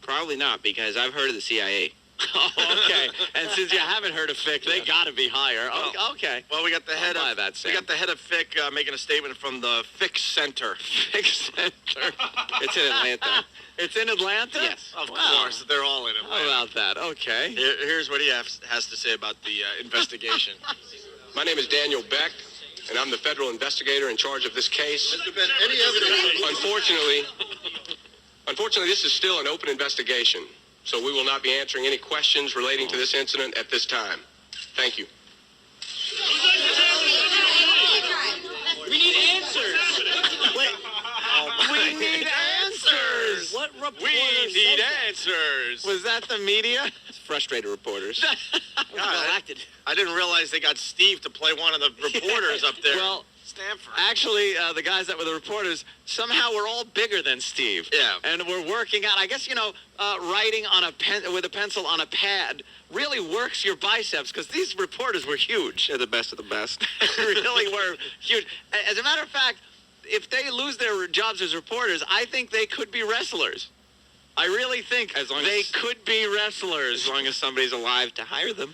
Probably not, because I've heard of the CIA. Oh, okay. And since you haven't heard of FIC, they got to be higher. Okay. Well, we got the head of that, Sam. We got the head of FIC making a statement from the FIC Center. FIC Center. It's in Atlanta. It's in Atlanta? Yes. Of course. They're all in Atlanta. How about that? Okay. Here's what he has to say about the investigation. My name is Daniel Beck, and I'm the federal investigator in charge of this case. Mr. Ben, any evidence? Unfortunately, this is still an open investigation. So we will not be answering any questions relating to this incident at this time. Thank you. We need answers. We need answers. What reporter We need said that? answers. Was that the media? Frustrated reporters. Well acted. I didn't realize they got Steve to play one of the reporters up there. Well, Stanford. Actually, the guys that were the reporters, somehow we're all bigger than Steve. Yeah. And we're working out. I guess, writing on with a pencil on a pad really works your biceps because these reporters were huge. They're the best of the best. Really were huge. As a matter of fact, if they lose their jobs as reporters, I think they could be wrestlers. I really think they could be wrestlers. As long as somebody's alive to hire them.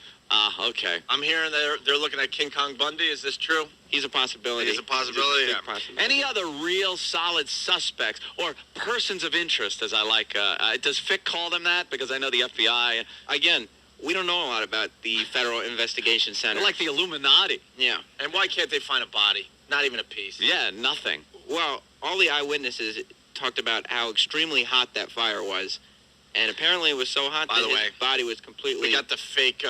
Okay. I'm hearing they're looking at King Kong Bundy. Is this true? He's a possibility. He's a possibility. Yeah. Any other real solid suspects or persons of interest, as I like? Does FIC call them that? Because I know the FBI. Again, we don't know a lot about the Federal Investigation Center. They're like the Illuminati. Yeah. And why can't they find a body? Not even a piece. Yeah, nothing. Well, all the eyewitnesses talked about how extremely hot that fire was, and apparently it was so hot that his body was completely... We got the fake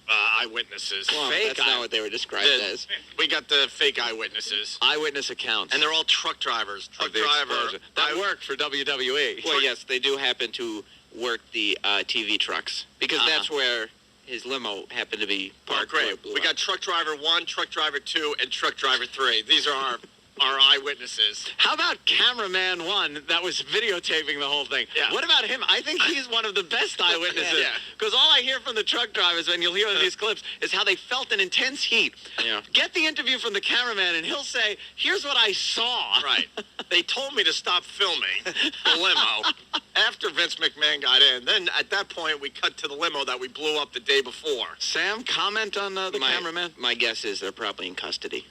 eyewitnesses. Well, that's not what they were described as. We got the fake eyewitnesses. Eyewitness accounts. And they're all truck drivers. Truck driver. That worked for WWE. Well, yes, they do happen to work the TV trucks, because that's where his limo happened to be parked. Great. We got truck driver 1, truck driver 2, and truck driver 3. These are our eyewitnesses. How about cameraman 1 that was videotaping the whole thing? Yeah. What about him? I think he's one of the best eyewitnesses. Yeah. Because all I hear from the truck drivers, and you'll hear in these clips, is how they felt an intense heat. Yeah. Get the interview from the cameraman, and he'll say, here's what I saw. Right. They told me to stop filming the limo after Vince McMahon got in. Then at that point, we cut to the limo that we blew up the day before. Sam, comment on the cameraman? My guess is they're probably in custody.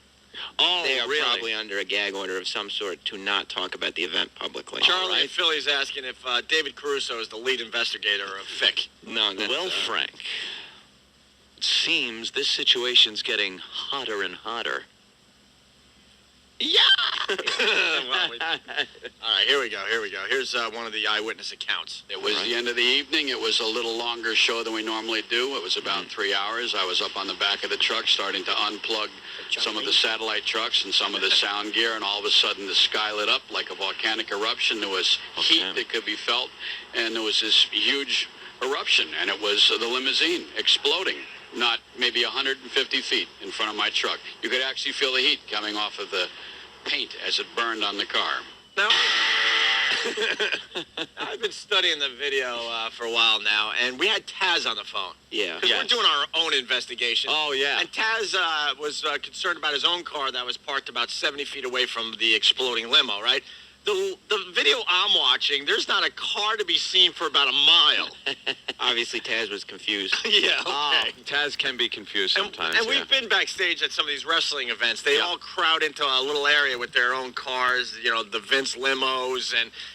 Oh, they are really? Probably under a gag order of some sort to not talk about the event publicly. Charlie in Philly's asking if David Caruso is the lead investigator of FIC. No, that's... Well, Frank, it seems this situation's getting hotter and hotter. Yeah! All right, here we go. Here's one of the eyewitness accounts. It was the end of the evening. It was a little longer show than we normally do. It was about 3 hours. I was up on the back of the truck starting to unplug some of the satellite trucks and some of the sound gear, and all of a sudden the sky lit up like a volcanic eruption. There was heat that could be felt, and there was this huge eruption, and it was the limousine exploding. Not maybe 150 feet in front of my truck. You could actually feel the heat coming off of the paint as it burned on the car. Now, I've been studying the video for a while now, and we had Taz on the phone. Yeah. Because we're doing our own investigation. Oh, yeah. And Taz was concerned about his own car that was parked about 70 feet away from the exploding limo, right? The video I'm watching, there's not a car to be seen for about a mile. Obviously, Taz was confused. Yeah, okay. Taz can be confused sometimes. And we've been backstage at some of these wrestling events. They all crowd into a little area with their own cars. You know, the Vince limos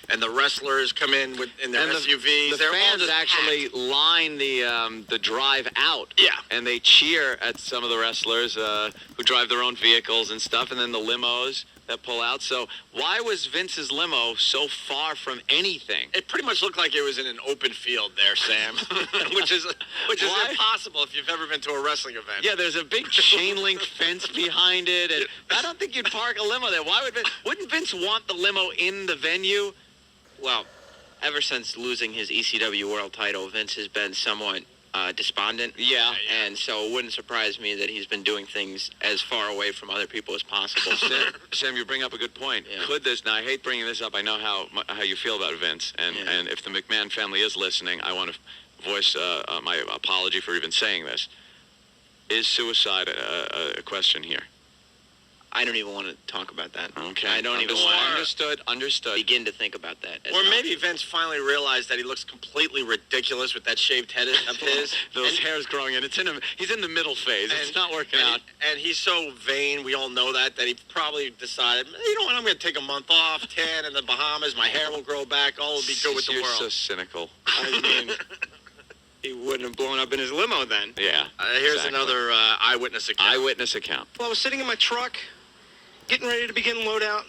and the wrestlers come in in their SUVs. The They're all fans just actually line the drive out. Yeah. And they cheer at some of the wrestlers who drive their own vehicles and stuff, and then the limos that pull out. So why was Vince's limo so far from anything? It pretty much looked like it was in an open field there, Sam, which is impossible if you've ever been to a wrestling event. Yeah, there's a big chain link fence behind it, and I don't think you'd park a limo there. Why wouldn't Vince want the limo in the venue? Well, ever since losing his ECW world title, Vince has been somewhat despondent. Yeah. And so it wouldn't surprise me that he's been doing things as far away from other people as possible. Sam, you bring up a good point. Yeah. Could this, now I hate bringing this up, I know how you feel about Vince, and if the McMahon family is listening, I want to voice my apology for even saying this. Is suicide a question here? I don't even want to talk about that. Okay. I don't even want to understood. Begin to think about that. Or maybe Vince finally realized that he looks completely ridiculous with that shaved head of his. Those hairs growing in. He's in the middle phase. It's not working out. And he's so vain, we all know that he probably decided, you know what, I'm going to take a month off, 10 in the Bahamas, my hair will grow back, all will be good with the world. You're so cynical. I mean, he wouldn't have blown up in his limo then. Yeah. Here's another eyewitness account. Eyewitness account. Well, I was sitting in my truck, getting ready to begin loadout,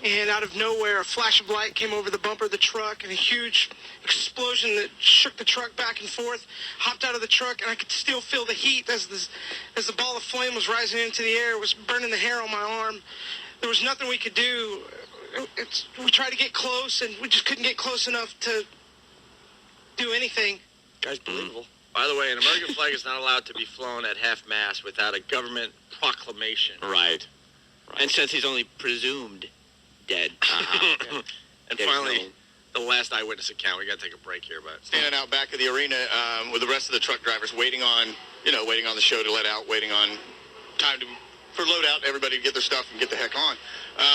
and out of nowhere, a flash of light came over the bumper of the truck, and a huge explosion that shook the truck back and forth. Hopped out of the truck, and I could still feel the heat as the ball of flame was rising into the air. It was burning the hair on my arm. There was nothing we could do. We tried to get close, and we just couldn't get close enough to do anything. Guy's believable. By the way, an American flag is not allowed to be flown at half-mast without a government proclamation. Right. And since he's only presumed dead. And finally, the last eyewitness account. We got to take a break here, but standing out back of the arena with the rest of the truck drivers, waiting on the show to let out, waiting on time for loadout, everybody to get their stuff and get the heck on.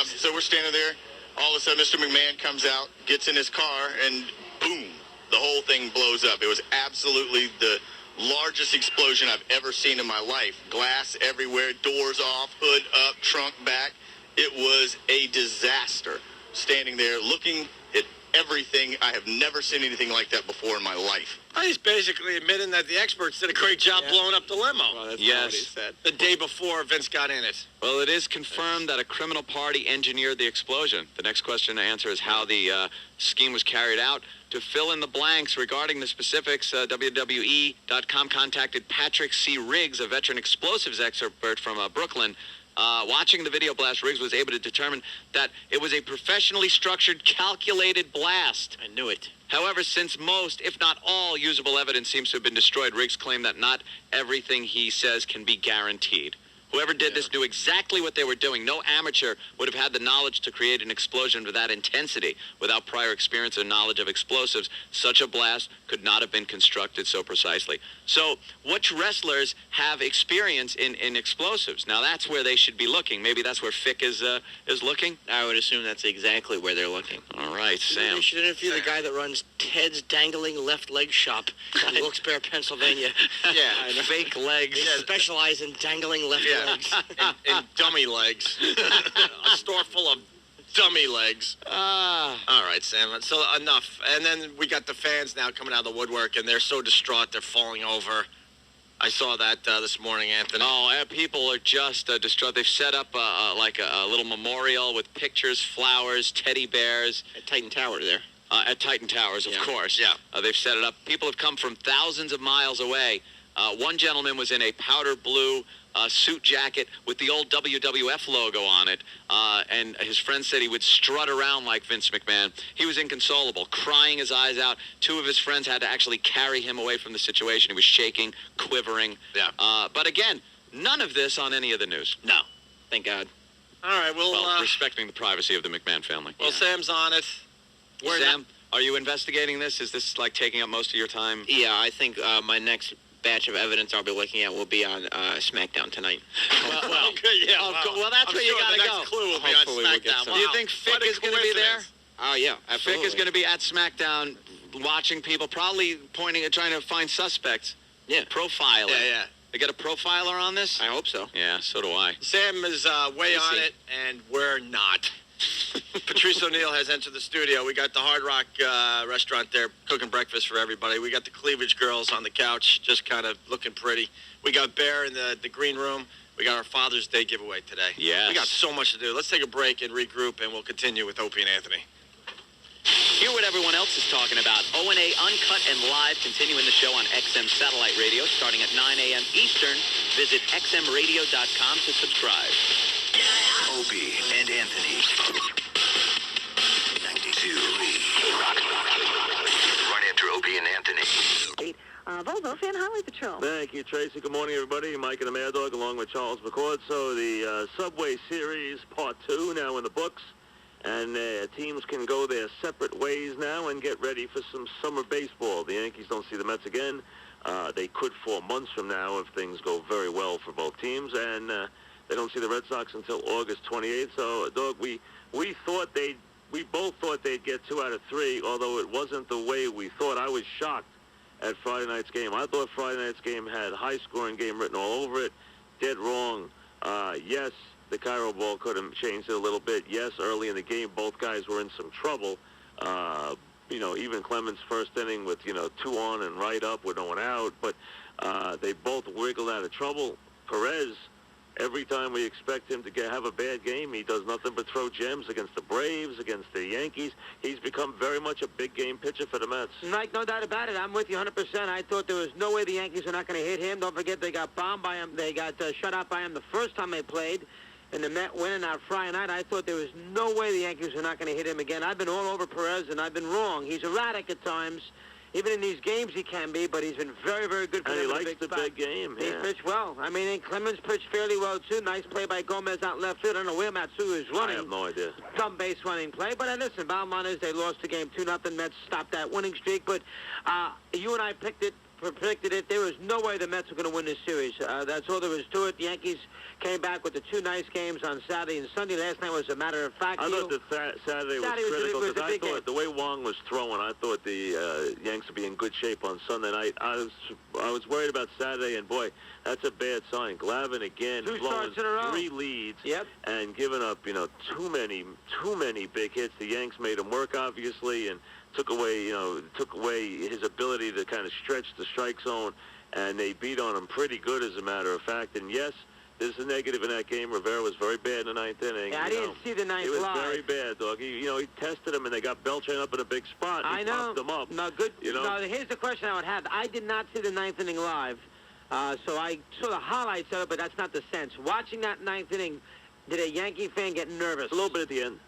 So we're standing there. All of a sudden, Mr. McMahon comes out, gets in his car, and boom, the whole thing blows up. It was absolutely the largest explosion I've ever seen in my life. Glass everywhere, doors off, hood up, trunk back. It was a disaster. Standing there looking at everything. I have never seen anything like that before in my life. He's basically admitting that the experts did a great job blowing up the limo. Well, that's not what he said. The day before Vince got in it. Well, it is confirmed that a criminal party engineered the explosion. The next question to answer is how the scheme was carried out. To fill in the blanks regarding the specifics, WWE.com contacted Patrick C. Riggs, a veteran explosives expert from Brooklyn. Watching the video blast, Riggs was able to determine that it was a professionally structured, calculated blast. I knew it. However, since most, if not all, usable evidence seems to have been destroyed, Riggs claimed that not everything he says can be guaranteed. Whoever did this knew exactly what they were doing. No amateur would have had the knowledge to create an explosion of that intensity without prior experience or knowledge of explosives. Such a blast could not have been constructed so precisely. So, which wrestlers have experience in explosives? Now, that's where they should be looking. Maybe that's where Fick is looking? I would assume that's exactly where they're looking. All right, Sam. We should interview the guy that runs Ted's Dangling Left Leg Shop in Wilkes-Barre, Pennsylvania. Yeah, fake legs. They specialize in dangling left legs. and dummy legs. A store full of dummy legs. All right, Sam. So enough. And then we got the fans now coming out of the woodwork, and they're so distraught they're falling over. I saw that this morning, Anthony. Oh, people are just distraught. They've set up like a little memorial with pictures, flowers, teddy bears. At Titan Tower there. At Titan Towers, of course. Yeah. They've set it up. People have come from thousands of miles away. One gentleman was in a powder blue suit jacket with the old WWF logo on it, and his friend said he would strut around like Vince McMahon. He was inconsolable, crying his eyes out. Two of his friends had to actually carry him away from the situation. He was shaking, quivering. Yeah. But again, none of this on any of the news. No. Thank God. All right, well, respecting the privacy of the McMahon family. Well, Sam's on it. Sam, are you investigating this? Is this like taking up most of your time? Yeah, I think my next batch of evidence I'll be looking at will be on SmackDown tonight. Well, that's where you gotta go. Clue will be Hopefully on we'll get SmackDown. some. Do you think Fick is going to be there? Oh, yeah, absolutely. Fick is going to be at SmackDown watching people, probably pointing at trying to find suspects. Yeah. Profiling. Yeah. They got a profiler on this? I hope so. Yeah, so do I. Sam is way on it, and we're not. Patrice O'Neill has entered the studio. We got the Hard Rock restaurant there cooking breakfast for everybody. We got the Cleavage girls on the couch just kind of looking pretty. We got Bear in the green room. We got our Father's Day giveaway today. Yes. We got so much to do. Let's take a break and regroup, and we'll continue with Opie and Anthony. Hear what everyone else is talking about. O&A Uncut and Live, continuing the show on XM Satellite Radio starting at 9 a.m. Eastern. Visit xmradio.com to subscribe. Opie and Anthony. 92.3 Rock. Run after Opie and Anthony. Volvo Fan Highway Patrol. Thank you, Tracy. Good morning, everybody. Mike and the Mad Dog along with Charles McCord. So the Subway Series Part 2 now in the books. And teams can go their separate ways now and get ready for some summer baseball. The Yankees don't see the Mets again. They could 4 months from now if things go very well for both teams. And they don't see the Red Sox until August 28th. So, Dog, we both thought they'd get 2 out of 3, although it wasn't the way we thought. I was shocked at Friday night's game. I thought Friday night's game had high-scoring game written all over it. Dead wrong. Yes, the Cairo ball could have changed it a little bit. Yes, early in the game, both guys were in some trouble. Even Clemens' first inning with, 2 on and right up with no one out. But they both wiggled out of trouble. Perez, every time we expect him to have a bad game, he does nothing but throw gems against the Braves, against the Yankees. He's become very much a big game pitcher for the Mets. Mike, no doubt about it. I'm with you 100%. I thought there was no way the Yankees were not going to hit him. Don't forget they got bombed by him. They got shut out by him the first time they played. And the Met winning out Friday night, I thought there was no way the Yankees were not going to hit him again. I've been all over Perez, and I've been wrong. He's erratic at times. Even in these games he can be, but he's been very, very good for them. And he likes the big game. He pitched well. I mean, and Clemens pitched fairly well, too. Nice play by Gomez out left field. I don't know where Matsu is running. I have no idea. Some base running play. But listen, bottom line is they lost the game 2-0. Mets stopped that winning streak. But you and I picked it predicted it. There was no way the Mets were going to win this series. That's all there was to it. The Yankees came back with the two nice games on Saturday and Sunday. Last night was a matter of fact. I thought Saturday was critical was because I thought the way Wong was throwing, I thought the Yanks would be in good shape on Sunday night. I was worried about Saturday, and boy, that's a bad sign. Glavine again blowing 3 leads and giving up, too many big hits. The Yanks made him work, obviously, and took away his ability to kind of stretch the strike zone, and they beat on him pretty good, as a matter of fact. And yes, there's a negative in that game. Rivera was very bad in the 9th inning. Yeah, I didn't see the 9th He was live. very bad, dog. He tested him, and they got Beltran up in a big spot. I He know. popped him up. No, good. No, here's the question I would have. I did not see the 9th inning live, so I saw the highlights of it, but that's not the sense. Watching that 9th inning, did a Yankee fan get nervous? A little bit at the end.